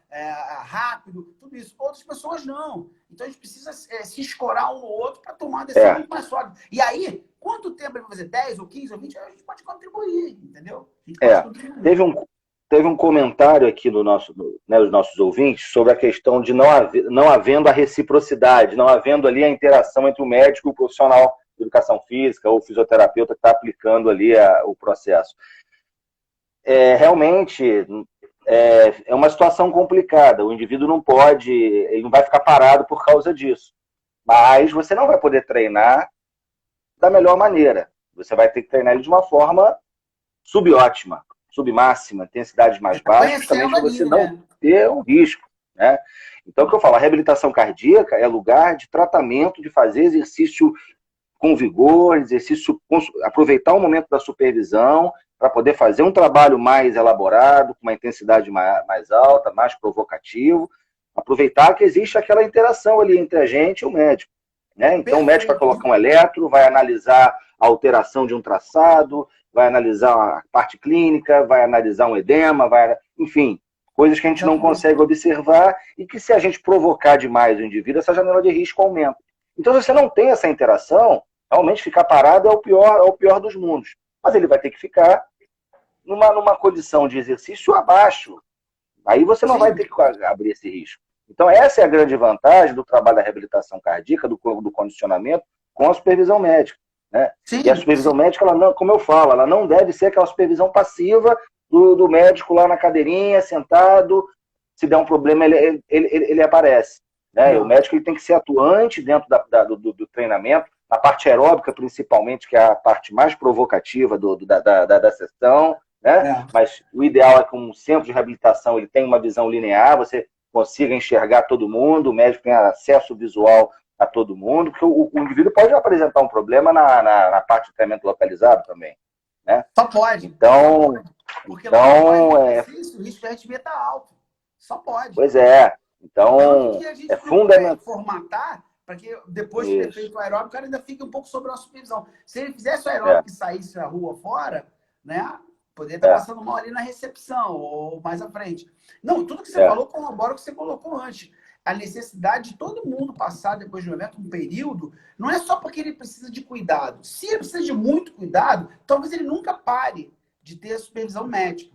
rápido, tudo isso. Outras pessoas não. Então a gente precisa se escorar um no outro para tomar uma decisão muito mais sólida. E aí, quanto tempo ele vai fazer? 10 ou 15 ou 20? A gente pode contribuir, entendeu? A gente pode contribuir. Teve um comentário aqui no nos nossos ouvintes sobre a questão de não havendo a reciprocidade, não havendo ali a interação entre o médico e o profissional de educação física ou o fisioterapeuta que está aplicando ali o processo. Realmente é uma situação complicada. O indivíduo não pode, ele não vai ficar parado por causa disso. Mas você não vai poder treinar da melhor maneira. Você vai ter que treinar ele de uma forma subótima, submáxima, intensidades mais baixas, justamente para você não ter um risco, né? Então, o que eu falo, a reabilitação cardíaca é lugar de tratamento, de fazer exercício com vigor, aproveitar o momento da supervisão para poder fazer um trabalho mais elaborado, com uma intensidade mais alta, mais provocativo, aproveitar que existe aquela interação ali entre a gente e o médico, né? Então, o médico vai colocar um eletro, vai analisar a alteração de um traçado, vai analisar a parte clínica, vai analisar um edema, enfim, coisas que a gente não consegue observar e que, se a gente provocar demais o indivíduo, essa janela de risco aumenta. Então, se você não tem essa interação, realmente ficar parado é o pior dos mundos. Mas ele vai ter que ficar numa condição de exercício abaixo. Aí você não vai ter que abrir esse risco. Então, essa é a grande vantagem do trabalho da reabilitação cardíaca, do condicionamento, com a supervisão médica, né? E a supervisão médica, ela não, como eu falo, ela não deve ser aquela supervisão passiva do médico lá na cadeirinha, sentado, se der um problema, ele aparece. Né? O médico ele tem que ser atuante dentro do treinamento, na parte aeróbica, principalmente, que é a parte mais provocativa da sessão, né? Mas o ideal é que um centro de reabilitação ele tenha uma visão linear, você consiga enxergar todo mundo, o médico tem acesso visual a todo mundo, porque o indivíduo pode apresentar um problema na parte de treinamento localizado também. Né? Só pode. Então, porque o risco de arritmia está alto. Só pode. Pois é. Então, que a gente é fundamental. Formatar para que depois de ter feito o aeróbico, o cara ainda fique um pouco sob a supervisão. Se ele fizesse o aeróbico e saísse na rua fora, né? Poderia estar passando mal ali na recepção ou mais à frente. Não, tudo que você falou corrobora o que você colocou antes. A necessidade de todo mundo passar depois de um evento, um período, não é só porque ele precisa de cuidado. Se ele precisa de muito cuidado, talvez ele nunca pare de ter a supervisão médica.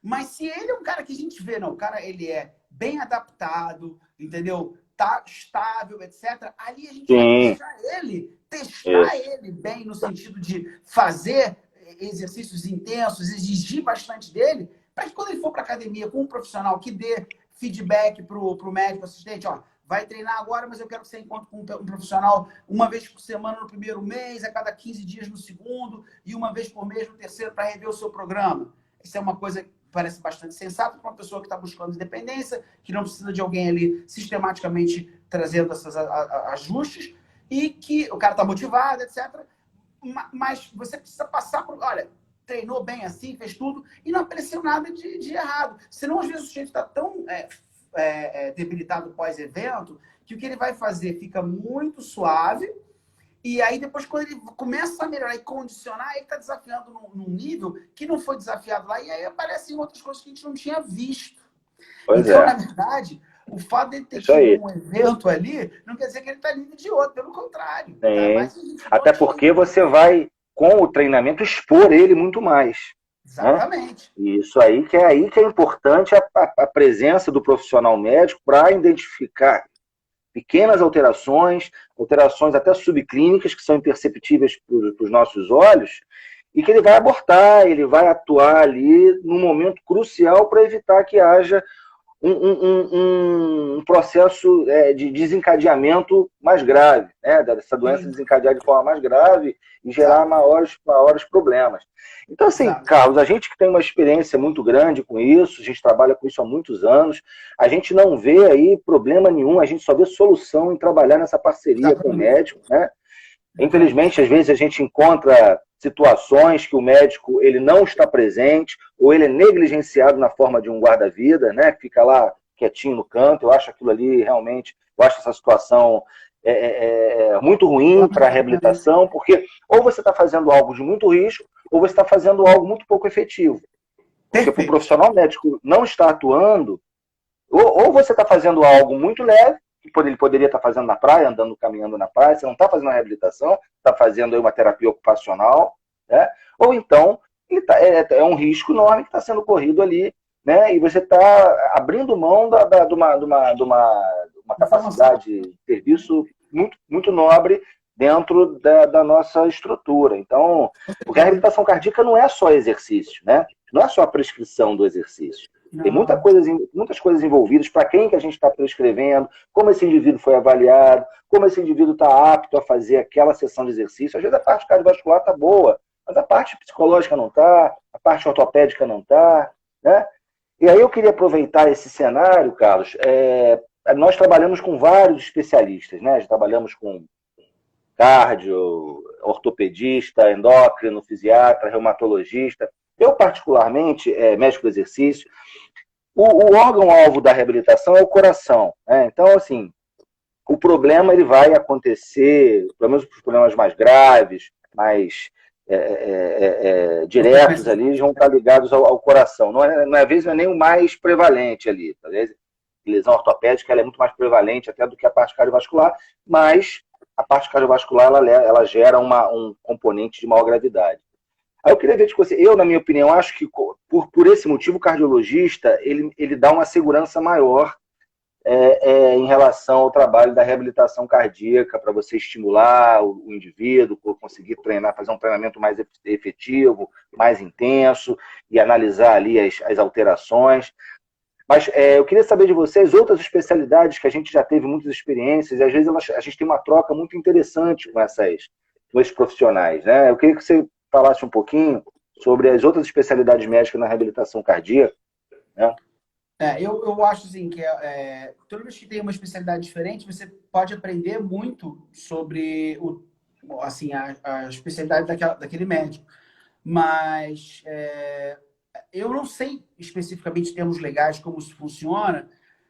Mas se ele é um cara que a gente vê, não, o cara ele é bem adaptado, entendeu? Tá estável, etc. Ali a gente vai Sim, deixar ele, testar ele bem no sentido de fazer exercícios intensos, exigir bastante dele, para que quando ele for para academia com um profissional que dê feedback para o médico assistente, ó, vai treinar agora, mas eu quero que você encontre com um profissional uma vez por semana no primeiro mês, a cada 15 dias no segundo, e uma vez por mês no terceiro para rever o seu programa. Isso é uma coisa que parece bastante sensato para uma pessoa que está buscando independência, que não precisa de alguém ali sistematicamente trazendo esses ajustes, e que o cara está motivado, etc. Mas você precisa passar por... Olha, treinou bem assim, fez tudo, e não apareceu nada de errado. Senão, às vezes, o sujeito está tão debilitado pós-evento, que o que ele vai fazer fica muito suave, e aí depois, quando ele começa a melhorar e condicionar, ele está desafiando num nível que não foi desafiado lá, e aí aparecem outras coisas que a gente não tinha visto. pois Então, é. na verdade, o fato de ele ter Isso aí. tido um evento ali, não quer dizer que ele está livre de outro, pelo contrário. Tá? Sim. Mas a gente Até não tinha porque você vai, com o treinamento, expor ele muito mais. Né? Exatamente. Isso aí que é importante a presença do profissional médico para identificar pequenas alterações, alterações até subclínicas que são imperceptíveis para os nossos olhos, e que ele vai abortar, ele vai atuar ali num momento crucial para evitar que haja um processo de desencadeamento mais grave, né? Dessa doença desencadear de forma mais grave e gerar maiores problemas. Então, assim, Carlos, a gente que tem uma experiência muito grande com isso, a gente trabalha com isso há muitos anos, a gente não vê aí problema nenhum, a gente só vê solução em trabalhar nessa parceria com o médico, né? Infelizmente, às vezes a gente encontra situações que o médico ele não está presente ou ele é negligenciado na forma de um guarda-vida, né? Fica lá quietinho no canto. Eu acho aquilo ali realmente, eu acho essa situação muito ruim para a reabilitação, porque ou você está fazendo algo de muito risco ou você está fazendo algo muito pouco efetivo. Porque para o profissional médico não estar atuando, ou você está fazendo algo muito leve, que ele poderia estar fazendo na praia, andando, caminhando na praia, você não está fazendo uma reabilitação, está fazendo aí uma terapia ocupacional, né? Ou então é um risco enorme que está sendo corrido ali, né? E você está abrindo mão de uma capacidade de serviço muito, muito nobre dentro da nossa estrutura. Então, porque a reabilitação cardíaca não é só exercício, né? Não é só a prescrição do exercício. Tem muitas coisas envolvidas, para quem que a gente está prescrevendo, como esse indivíduo foi avaliado, como esse indivíduo está apto a fazer aquela sessão de exercício. Às vezes a parte cardiovascular está boa, mas a parte psicológica não está, a parte ortopédica não está, né? E aí eu queria aproveitar esse cenário, Carlos. Nós trabalhamos com vários especialistas, né? Já trabalhamos com cardio, ortopedista, endócrino, fisiatra, reumatologista. Eu, particularmente, médico do exercício, o órgão-alvo da reabilitação é o coração. Né? Então, assim, o problema ele vai acontecer, pelo menos os problemas mais graves, mais diretos ali, eles vão estar ligados ao coração. Às vezes não é nem o mais prevalente ali. Às vezes, a lesão ortopédica ela é muito mais prevalente até do que a parte cardiovascular, mas a parte cardiovascular ela gera um componente de maior gravidade. Aí eu queria ver com você, na minha opinião, acho que por esse motivo o cardiologista ele dá uma segurança maior em relação ao trabalho da reabilitação cardíaca, para você estimular o indivíduo, conseguir treinar, fazer um treinamento mais efetivo, mais intenso, e analisar ali as alterações. Mas eu queria saber de vocês outras especialidades que a gente já teve muitas experiências, e às vezes a gente tem uma troca muito interessante com esses profissionais. Né? Eu queria que você falasse um pouquinho sobre as outras especialidades médicas na reabilitação cardíaca. Né? Eu acho assim, que toda vez que tem uma especialidade diferente, você pode aprender muito sobre a especialidade daquele médico. Mas eu não sei especificamente em termos legais como isso funciona,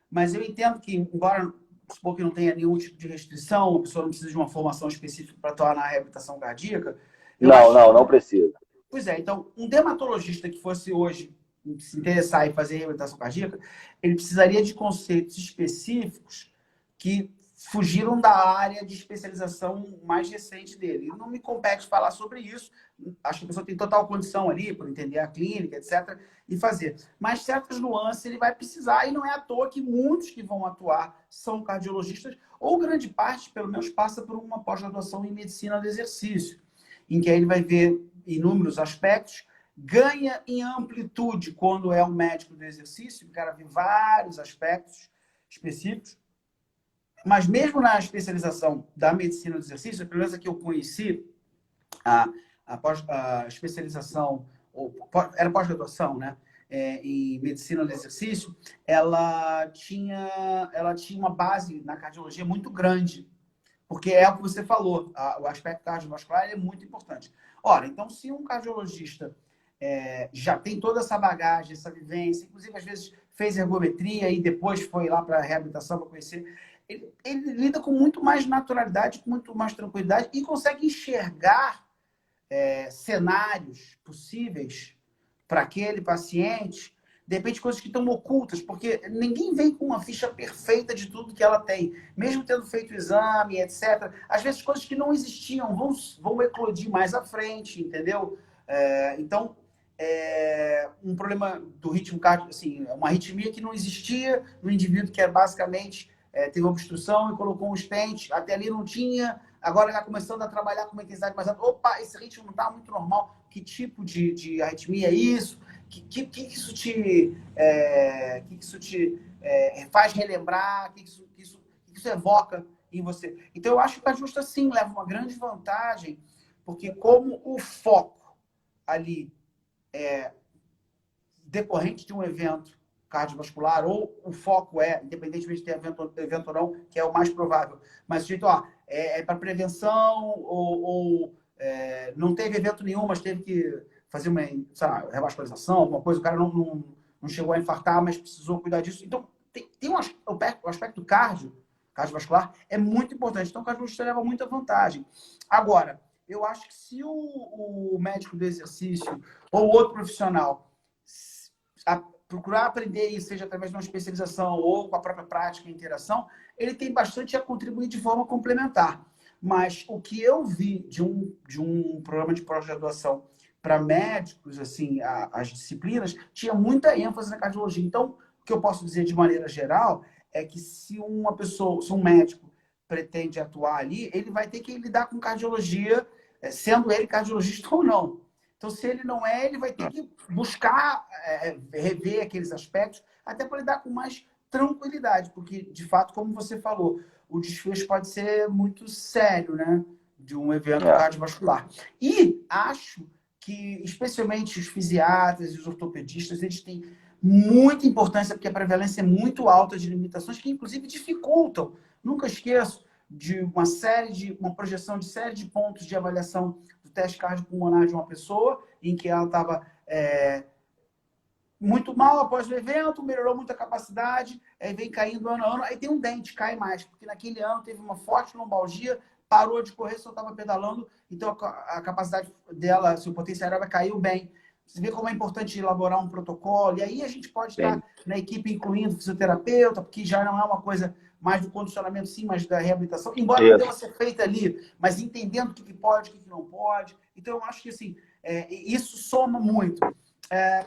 mas eu entendo que, embora supor que não tenha nenhum tipo de restrição, a pessoa não precisa de uma formação específica para atuar na reabilitação cardíaca. Não precisa. Pois é, então, um dermatologista que fosse hoje se interessar em fazer reabilitação cardíaca, ele precisaria de conceitos específicos que fugiram da área de especialização mais recente dele. E não me compete falar sobre isso. Acho que a pessoa tem total condição ali, por entender a clínica, etc., e fazer. Mas certas nuances ele vai precisar, e não é à toa que muitos que vão atuar são cardiologistas, ou grande parte, pelo menos, passa por uma pós-graduação em medicina do exercício, em que aí ele vai ver inúmeros aspectos, ganha em amplitude quando é um médico do exercício, o cara vê vários aspectos específicos, mas mesmo na especialização da medicina do exercício, a primeira vez que eu conheci a especialização, era pós-graduação, né? Em medicina do exercício, ela tinha uma base na cardiologia muito grande, porque é o que você falou, o aspecto cardiovascular é muito importante. Ora, então, se um cardiologista já tem toda essa bagagem, essa vivência, inclusive às vezes fez ergometria e depois foi lá para a reabilitação para conhecer, ele lida com muito mais naturalidade, com muito mais tranquilidade e consegue enxergar cenários possíveis para aquele paciente, de repente coisas que estão ocultas, porque ninguém vem com uma ficha perfeita de tudo que ela tem, mesmo tendo feito o exame, etc. Às vezes coisas que não existiam vão eclodir mais à frente, entendeu? Então, um problema do ritmo cardíaco, assim, uma arritmia que não existia no indivíduo que basicamente teve obstrução e colocou um stent, até ali não tinha, agora está começando a trabalhar com uma intensidade mais alta. Opa, esse ritmo não está muito normal. Que tipo de arritmia é isso? Que isso te faz relembrar? Que isso evoca em você? Então, eu acho que o cardiologista, sim, leva uma grande vantagem, porque como o foco ali é decorrente de um evento cardiovascular, ou o foco independentemente de ter evento ou não, que é o mais provável, mas o jeito, é para prevenção, ou não teve evento nenhum, mas teve que fazer uma revascularização, alguma coisa, o cara não chegou a infartar, mas precisou cuidar disso. Então, tem o aspecto cardiovascular é muito importante. Então, o cardiologista leva muita vantagem. Agora, eu acho que se o médico do exercício ou outro profissional procurar aprender isso, seja através de uma especialização ou com a própria prática e interação, ele tem bastante a contribuir de forma complementar. Mas o que eu vi de um programa de pós-graduação para médicos, assim, as disciplinas, tinha muita ênfase na cardiologia. Então, o que eu posso dizer de maneira geral é que se um médico pretende atuar ali, ele vai ter que lidar com cardiologia, sendo ele cardiologista ou não. Então, se ele não ele vai ter que buscar rever aqueles aspectos, até para lidar com mais tranquilidade, porque, de fato, como você falou, o desfecho pode ser muito sério, né? De um evento cardiovascular. E acho que, especialmente os fisiatras e os ortopedistas, eles têm muita importância, porque a prevalência é muito alta de limitações que, inclusive, dificultam. Nunca esqueço de uma projeção de série de pontos de avaliação do teste cardiopulmonar de uma pessoa, em que ela estava muito mal após o evento, melhorou muito a capacidade, aí vem caindo ano a ano, aí tem um dente, cai mais, porque naquele ano teve uma forte lombalgia, parou de correr, só estava pedalando, então a capacidade dela, seu potencial aeróbico caiu bem. Você vê como é importante elaborar um protocolo, e aí a gente pode estar na equipe incluindo fisioterapeuta, porque já não é uma coisa mais do condicionamento, sim, mas da reabilitação, embora não deva ser feita ali, mas entendendo o que pode, o que não pode. Então, eu acho que assim, isso soma muito.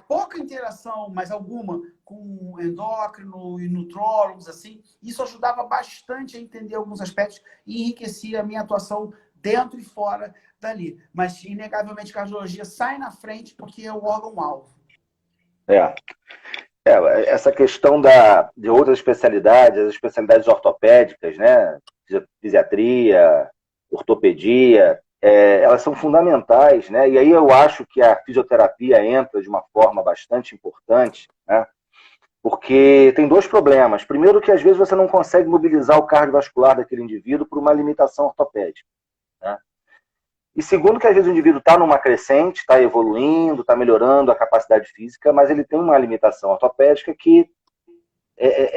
Pouca interação, mas alguma, com endócrino e nutrólogos, assim, isso ajudava bastante a entender alguns aspectos e enriquecia a minha atuação dentro e fora dali. Mas, inegavelmente, a cardiologia sai na frente porque é o órgão-alvo. Essa questão de outras especialidades, as especialidades ortopédicas, né? Fisiatria, ortopedia, elas são fundamentais, né? E aí eu acho que a fisioterapia entra de uma forma bastante importante, né? Porque tem dois problemas. Primeiro, que às vezes você não consegue mobilizar o cardiovascular daquele indivíduo por uma limitação ortopédica, né? E segundo, que às vezes o indivíduo está numa crescente, está evoluindo, está melhorando a capacidade física, mas ele tem uma limitação ortopédica que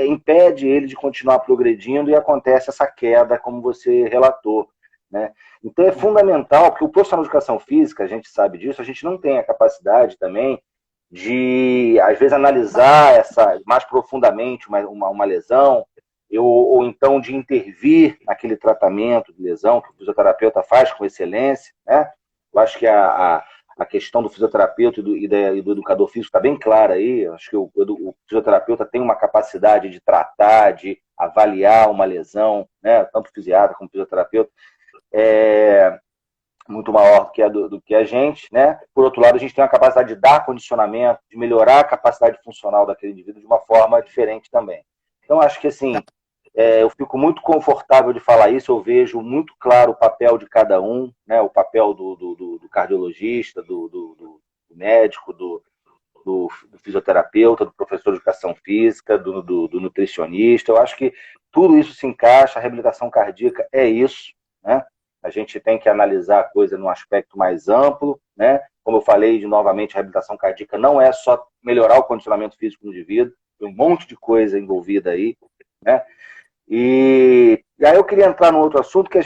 impede ele de continuar progredindo e acontece essa queda, como você relatou, né? Então é fundamental, porque o profissional de educação física, a gente sabe disso, a gente não tem a capacidade também de, às vezes, analisar mais profundamente uma lesão. ou então de intervir naquele tratamento de lesão que o fisioterapeuta faz com excelência, né? Eu acho que a questão do fisioterapeuta e do educador físico está bem clara aí. Eu acho que o fisioterapeuta tem uma capacidade de tratar, de avaliar uma lesão, né? Tanto o fisiatra como o fisioterapeuta, muito maior do que a gente, né? Por outro lado, a gente tem a capacidade de dar condicionamento, de melhorar a capacidade funcional daquele indivíduo de uma forma diferente também. Então, acho que assim, eu fico muito confortável de falar isso, eu vejo muito claro o papel de cada um, né? O papel do cardiologista, do médico, do fisioterapeuta, do professor de educação física, do nutricionista. Eu acho que tudo isso se encaixa, a reabilitação cardíaca é isso, né? A gente tem que analisar a coisa num aspecto mais amplo, né? Como eu falei, novamente, a reabilitação cardíaca não é só melhorar o condicionamento físico do indivíduo, tem um monte de coisa envolvida aí, né? E aí eu queria entrar num outro assunto que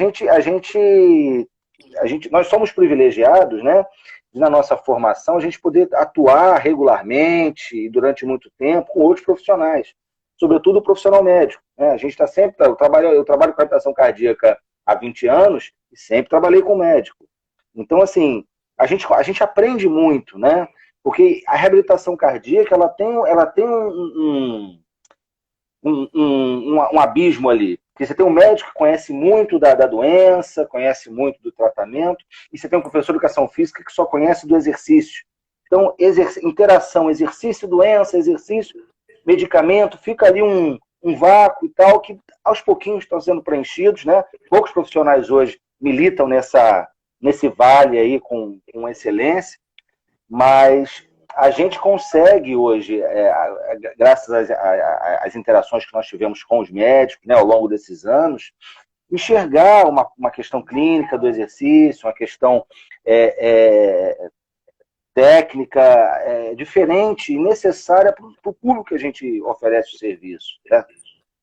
nós somos privilegiados, né? Na nossa formação, a gente poder atuar regularmente e durante muito tempo com outros profissionais, sobretudo o profissional médico, né? A gente está sempre, eu trabalho com reabilitação cardíaca há 20 anos e sempre trabalhei com médico. Então, assim, a gente aprende muito, né? Porque a reabilitação cardíaca, ela tem um abismo ali. Porque você tem um médico que conhece muito da doença, conhece muito do tratamento, e você tem um professor de educação física que só conhece do exercício. Então, interação, exercício, doença, exercício, medicamento, fica ali um vácuo e tal, que aos pouquinhos estão sendo preenchidos, né? Poucos profissionais hoje militam nesse vale aí com excelência, mas a gente consegue hoje, graças às interações que nós tivemos com os médicos, né, ao longo desses anos, enxergar uma questão clínica do exercício, uma questão técnica diferente e necessária para o público que a gente oferece o serviço. Certo?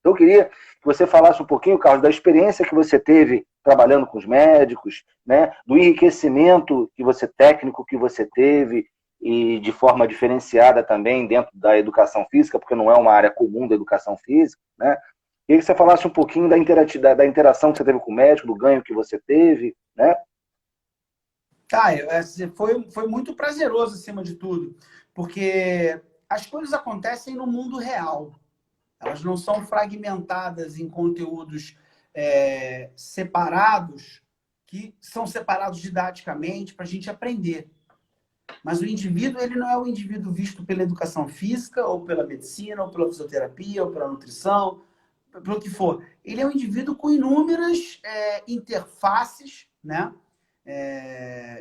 Então, eu queria que você falasse um pouquinho, Carlos, da experiência que você teve trabalhando com os médicos, né, do enriquecimento técnico que você teve, e de forma diferenciada também dentro da educação física, porque não é uma área comum da educação física, né? Queria que você falasse um pouquinho da interação que você teve com o médico, do ganho que você teve, né? Caio, foi muito prazeroso, acima de tudo, porque as coisas acontecem no mundo real. Elas não são fragmentadas em conteúdos separados, que são separados didaticamente para a gente aprender. Mas o indivíduo, ele não é o indivíduo visto pela educação física, ou pela medicina, ou pela fisioterapia, ou pela nutrição, pelo que for. Ele é um indivíduo com inúmeras interfaces, né?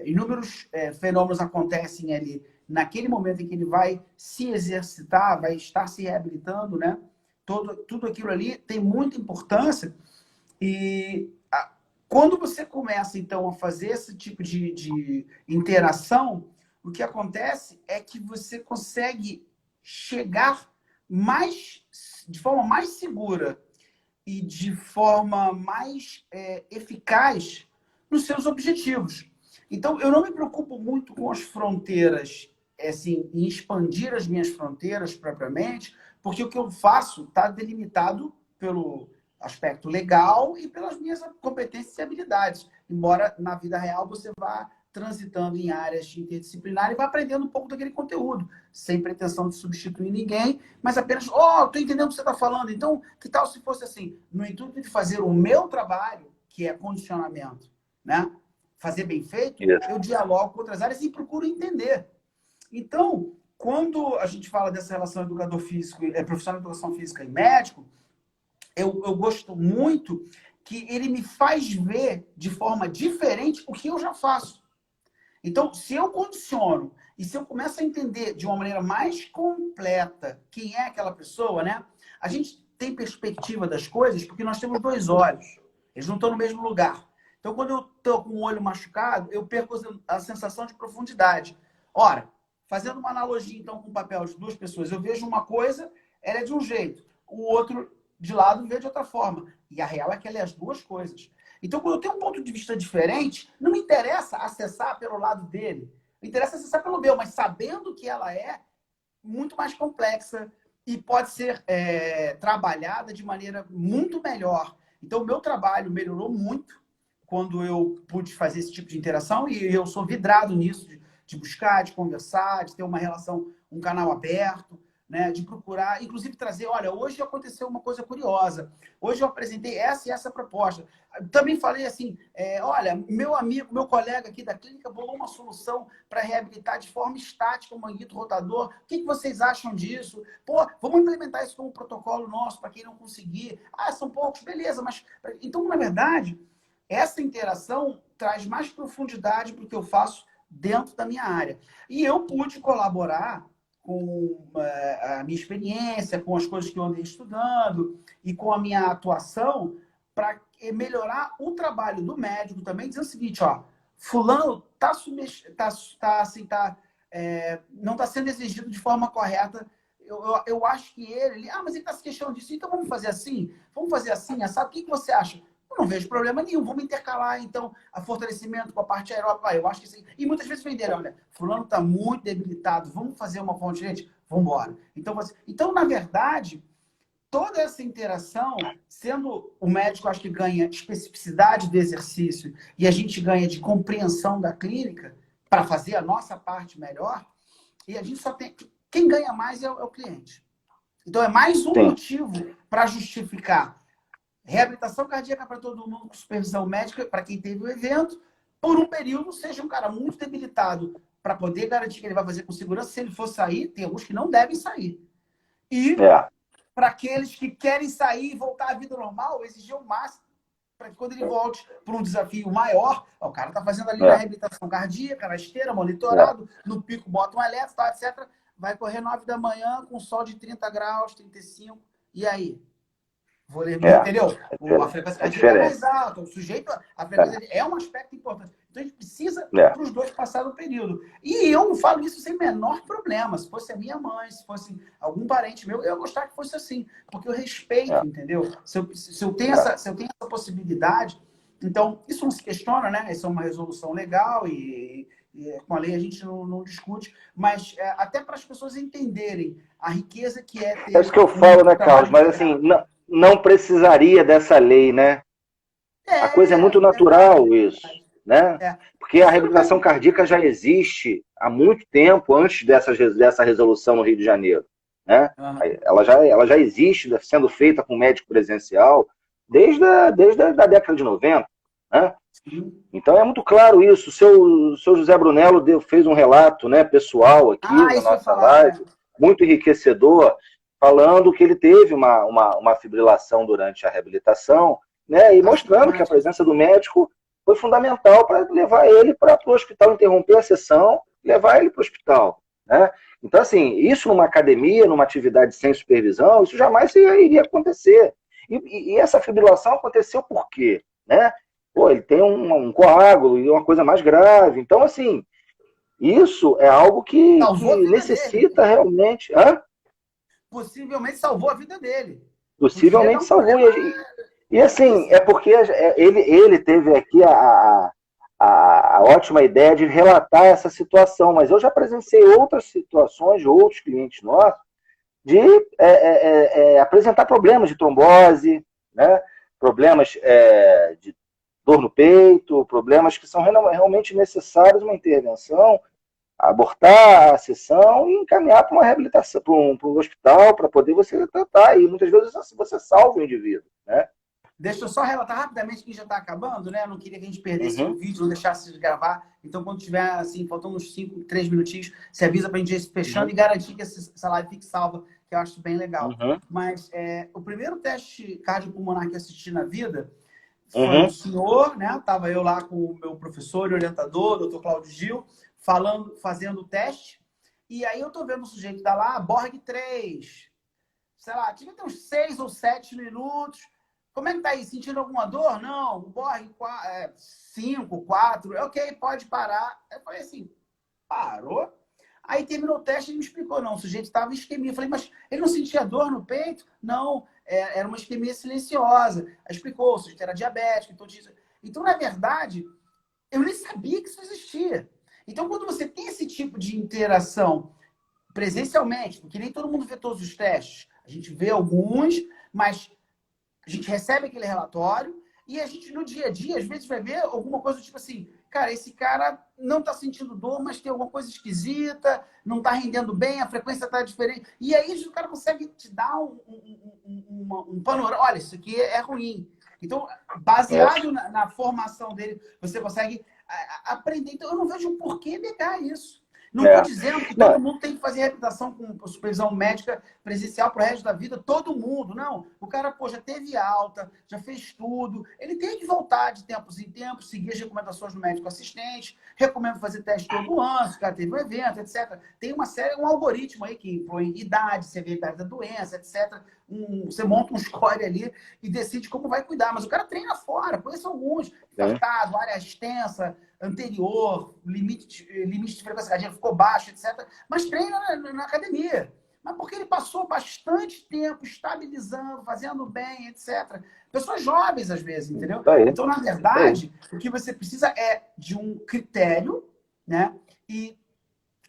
Inúmeros fenômenos acontecem ali naquele momento em que ele vai se exercitar, vai estar se reabilitando, né? Tudo aquilo ali tem muita importância e quando você começa, então, a fazer esse tipo de interação, o que acontece é que você consegue chegar de forma mais segura e de forma mais eficaz nos seus objetivos. Então, eu não me preocupo muito com as fronteiras, assim, em expandir as minhas fronteiras propriamente, porque o que eu faço está delimitado pelo aspecto legal e pelas minhas competências e habilidades. Embora na vida real você vá transitando em áreas interdisciplinares e vá aprendendo um pouco daquele conteúdo, sem pretensão de substituir ninguém, mas apenas, estou entendendo o que você está falando, então que tal se fosse assim? No intuito de fazer o meu trabalho, que é condicionamento, né? Fazer bem feito, eu dialogo com outras áreas e procuro entender. Então, quando a gente fala dessa relação educador físico, profissional de educação física e médico, eu gosto muito que ele me faz ver de forma diferente o que eu já faço. Então, se eu condiciono e se eu começo a entender de uma maneira mais completa quem é aquela pessoa, né? A gente tem perspectiva das coisas porque nós temos dois olhos. Eles não estão no mesmo lugar. Então, quando eu estou com o olho machucado, eu perco a sensação de profundidade. Ora, fazendo uma analogia, então, com o papel de duas pessoas, eu vejo uma coisa, ela é de um jeito. O outro, de lado, vê de outra forma. E a real é que ela é as duas coisas. Então, quando eu tenho um ponto de vista diferente, não me interessa acessar pelo lado dele. Me interessa acessar pelo meu, mas sabendo que ela é muito mais complexa, e pode ser trabalhada de maneira muito melhor. Então, o meu trabalho melhorou muito quando eu pude fazer esse tipo de interação e eu sou vidrado nisso, de buscar, de conversar, de ter uma relação, um canal aberto, né, de procurar, inclusive trazer, olha, hoje aconteceu uma coisa curiosa, hoje eu apresentei essa e essa proposta. Também falei assim, olha, meu amigo, meu colega aqui da clínica bolou uma solução para reabilitar de forma estática o manguito rotador. O que vocês acham disso? Pô, vamos implementar isso como protocolo nosso para quem não conseguir. Ah, são poucos, beleza, mas... Então, na verdade, essa interação traz mais profundidade para o que eu faço dentro da minha área. E eu pude colaborar com a minha experiência, com as coisas que eu andei estudando e com a minha atuação para melhorar o trabalho do médico também, dizendo o seguinte, ó, fulano não está sendo exigido de forma correta. Eu acho que ele... mas ele está se queixando disso, então vamos fazer assim? Vamos fazer assim, sabe? O que você acha? Eu não vejo problema nenhum. Vamos intercalar, então, a fortalecimento com a parte aeróbica. Eu acho que sim. E muitas vezes venderam, olha, fulano está muito debilitado, vamos fazer uma fonte, gente? Vamos embora. Então, na verdade, toda essa interação, sendo o médico, acho que ganha especificidade do exercício e a gente ganha de compreensão da clínica para fazer a nossa parte melhor, e a gente só tem... Quem ganha mais é o cliente. Então, é mais um motivo para justificar reabilitação cardíaca para todo mundo com supervisão médica, para quem teve o evento, por um período, seja um cara muito debilitado, para poder garantir que ele vai fazer com segurança. Se ele for sair, tem alguns que não devem sair. E para aqueles que querem sair e voltar à vida normal, exigir o máximo para que quando ele volte para um desafio maior, o cara está fazendo ali na reabilitação cardíaca, na esteira, monitorado, no pico bota um eletro, tá, etc. Vai correr 9 da manhã com sol de 30 graus, 35, e aí? Entendeu? A frequência cardíaca é mais alta, o sujeito, a frequência é um aspecto importante. Então a gente precisa para os dois passar o período. E eu falo isso sem menor problema. Se fosse a minha mãe, se fosse algum parente meu, eu gostaria que fosse assim, porque eu respeito, entendeu? Se eu tenho essa possibilidade, então isso não se questiona, né? Isso é uma resolução legal e com a lei a gente não discute, mas até para as pessoas entenderem a riqueza que é ter... É isso que eu falo, né, Carlos? Mas assim, não precisaria dessa lei, né? A coisa é muito natural isso, né? Porque a reabilitação cardíaca já existe há muito tempo antes dessa resolução no Rio de Janeiro, né? Ela já existe, sendo feita com médico presencial desde a década de 90, né? Então é muito claro isso. O seu José Brunello fez um relato, né, pessoal aqui na nossa live, muito enriquecedor, falando que ele teve uma fibrilação durante a reabilitação, né, e mostrando que a presença do médico foi fundamental para levar ele para o hospital, interromper a sessão, levar ele para o hospital, né? Então, assim, isso numa academia, numa atividade sem supervisão, isso jamais iria acontecer. E essa fibrilação aconteceu por quê? Né? Pô, ele tem um coágulo e uma coisa mais grave. Então, assim, isso é algo que necessita realmente... Possivelmente salvou a vida dele. Possivelmente salvou. E assim, é porque ele teve aqui a ótima ideia de relatar essa situação, mas eu já presenciei outras situações de outros clientes nossos de apresentar problemas de trombose, né? Problemas de dor no peito, problemas que são realmente necessários uma intervenção, abortar a sessão e encaminhar para uma reabilitação, para um hospital, para poder você tratar. E muitas vezes você salva o indivíduo, né? Deixa eu só relatar rapidamente que já está acabando, né? Eu não queria que a gente perdesse o vídeo, não deixasse de gravar. Então, quando tiver, assim, faltando uns 5, 3 minutinhos, você avisa para a gente ir fechando e garantir que essa live fique salva, que eu acho bem legal. Mas o primeiro teste cardiopulmonar que eu assisti na vida foi um senhor, né? Estava eu lá com o meu professor e orientador, o Dr. Cláudio Gil, fazendo o teste. E aí eu tô vendo o sujeito que tá lá, Borg 3. Sei lá, tinha que ter uns 6 ou 7 minutos. Como é que tá aí? Sentindo alguma dor? Não. Borg 5, 4. Ok, pode parar. Eu falei assim, parou? Aí terminou o teste e ele me explicou, não, o sujeito estava em isquemia. Eu falei, mas ele não sentia dor no peito? Não, era uma isquemia silenciosa. Aí explicou, o sujeito era diabético. Então, na verdade, eu nem sabia que isso existia. Então, quando você tem esse tipo de interação presencialmente, porque nem todo mundo vê todos os testes. A gente vê alguns, mas a gente recebe aquele relatório e a gente, no dia a dia, às vezes vai ver alguma coisa tipo assim, cara, esse cara não está sentindo dor, mas tem alguma coisa esquisita, não está rendendo bem, a frequência está diferente. E aí o cara consegue te dar um panorama. Olha, isso aqui é ruim. Então, baseado na formação dele, você consegue aprender. Então, eu não vejo um porquê negar isso. Não estou dizendo que todo mundo tem que fazer reabilitação com supervisão médica presencial para o resto da vida, todo mundo. Não. O cara, pô, já teve alta, já fez tudo. Ele tem que voltar de tempos em tempos, seguir as recomendações do médico assistente. Recomendo fazer teste todo ano, se o cara teve um evento, etc. Tem uma série, um algoritmo aí que inclui idade, severidade da doença, etc. Você monta um score ali e decide como vai cuidar. Mas o cara treina fora, conheço alguns. Infartado, área extensa, anterior, limite de frequência cardíaca ficou baixo, etc. Mas treina na academia. Mas porque ele passou bastante tempo estabilizando, fazendo bem, etc. Pessoas jovens, às vezes, entendeu? Então, na verdade, o que você precisa é de um critério, né? E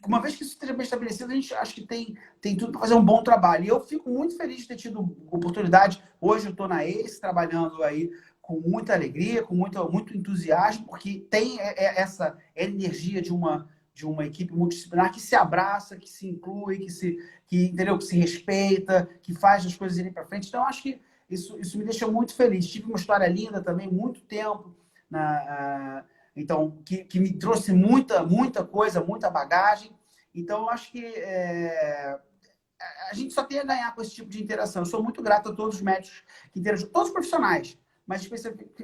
uma vez que isso esteja bem estabelecido, a gente acha que tem tudo para fazer um bom trabalho. E eu fico muito feliz de ter tido oportunidade. Hoje eu estou na ACE, trabalhando aí com muita alegria, com muito entusiasmo, porque tem essa energia de uma equipe multidisciplinar que se abraça, que se inclui, entendeu? Que se respeita, que faz as coisas irem para frente. Então, eu acho que isso me deixa muito feliz. Tive uma história linda também, muito tempo então, que me trouxe muita coisa, muita bagagem. Então, eu acho que a gente só tem a ganhar com esse tipo de interação. Eu sou muito grato a todos os médicos que interagem, todos os profissionais, mas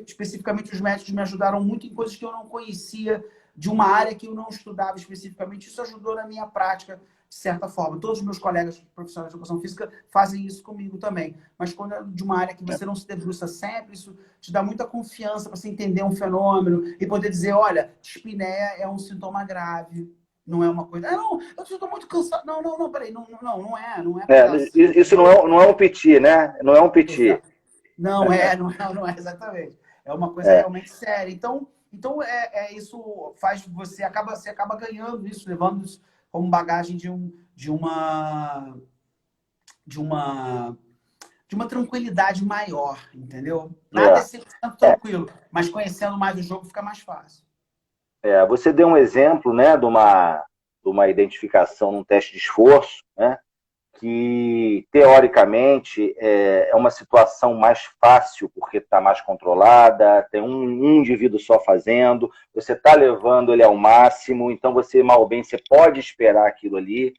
especificamente os médicos me ajudaram muito em coisas que eu não conhecia, de uma área que eu não estudava especificamente. Isso ajudou na minha prática, de certa forma. Todos os meus colegas profissionais de educação física fazem isso comigo também. Mas quando é de uma área que você não se debruça sempre, isso te dá muita confiança para você entender um fenômeno e poder dizer, olha, dispneia é um sintoma grave. Não é uma coisa... não, eu estou muito cansado. Não, peraí. Não é. Isso não é um piti, né? Não é um piti. Não é, exatamente. É uma coisa realmente séria. Então isso faz você acaba ganhando isso, levando isso como bagagem de uma tranquilidade maior, entendeu? Nada é 100% tranquilo, mas conhecendo mais o jogo fica mais fácil. Você deu um exemplo, né, de uma identificação num teste de esforço, né, que, teoricamente, é uma situação mais fácil, porque está mais controlada, tem um indivíduo só fazendo, você está levando ele ao máximo, então você, mal ou bem, você pode esperar aquilo ali.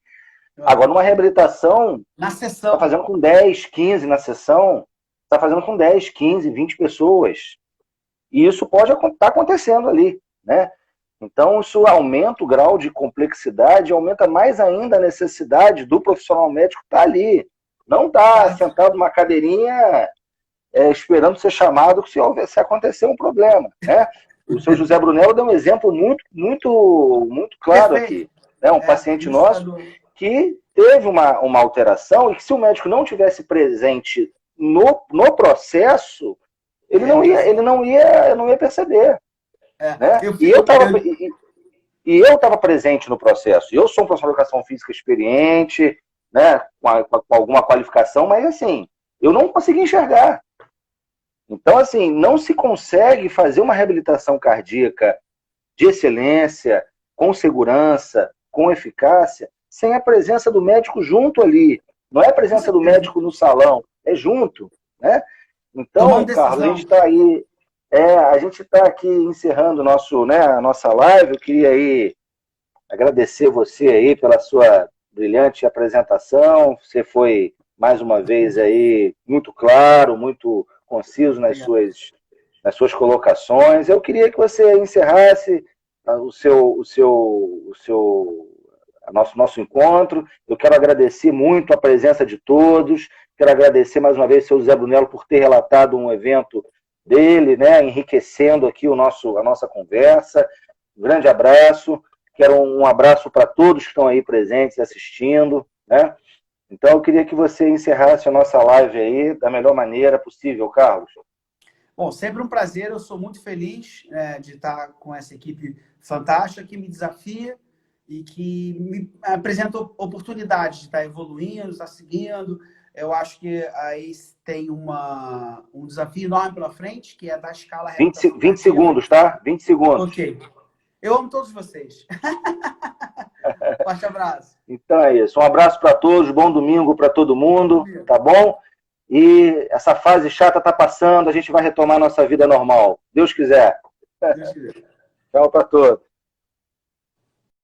Agora, numa reabilitação, na sessão, está fazendo com 10, 15 na sessão, está fazendo com 10, 15, 20 pessoas. E isso pode estar acontecendo ali, né? Então, isso aumenta o grau de complexidade, aumenta mais ainda a necessidade do profissional médico estar ali. Não estar sentado numa cadeirinha esperando ser chamado se acontecer um problema, né? O seu José Brunello deu um exemplo muito claro aqui. Né? Um paciente nosso que teve uma alteração e que, se o médico não tivesse presente no processo, ele não ia perceber. Né? E eu estava presente no processo. Eu sou um profissional de educação física experiente, né, com alguma qualificação, mas assim, eu não consegui enxergar. Então, assim, não se consegue fazer uma reabilitação cardíaca de excelência, com segurança, com eficácia, sem a presença do médico junto ali. Não é a presença do médico no salão, é junto. Né? Então, Carlos, a gente está aí. A gente está aqui encerrando a nossa live. Eu queria aí agradecer você aí pela sua brilhante apresentação. Você foi, mais uma vez, aí muito claro, muito conciso nas suas colocações. Eu queria que você encerrasse nosso encontro. Eu quero agradecer muito a presença de todos. Quero agradecer mais uma vez ao seu José Brunello por ter relatado um evento dele, né, enriquecendo aqui a nossa conversa. Um grande abraço. Quero um abraço para todos que estão aí presentes, assistindo. Né? Então, eu queria que você encerrasse a nossa live aí da melhor maneira possível, Carlos. Bom, sempre um prazer. Eu sou muito feliz de estar com essa equipe fantástica que me desafia e que me apresenta oportunidade de estar evoluindo, estar seguindo. Eu acho que aí tem um desafio enorme pela frente, que é dar escala à 20 segundos, tá? 20 segundos. Ok. Eu amo todos vocês. Forte abraço. Então é isso. Um abraço para todos, bom domingo para todo mundo, tá bom? E essa fase chata tá passando, a gente vai retomar nossa vida normal. Deus quiser. Deus quiser. Tchau para todos.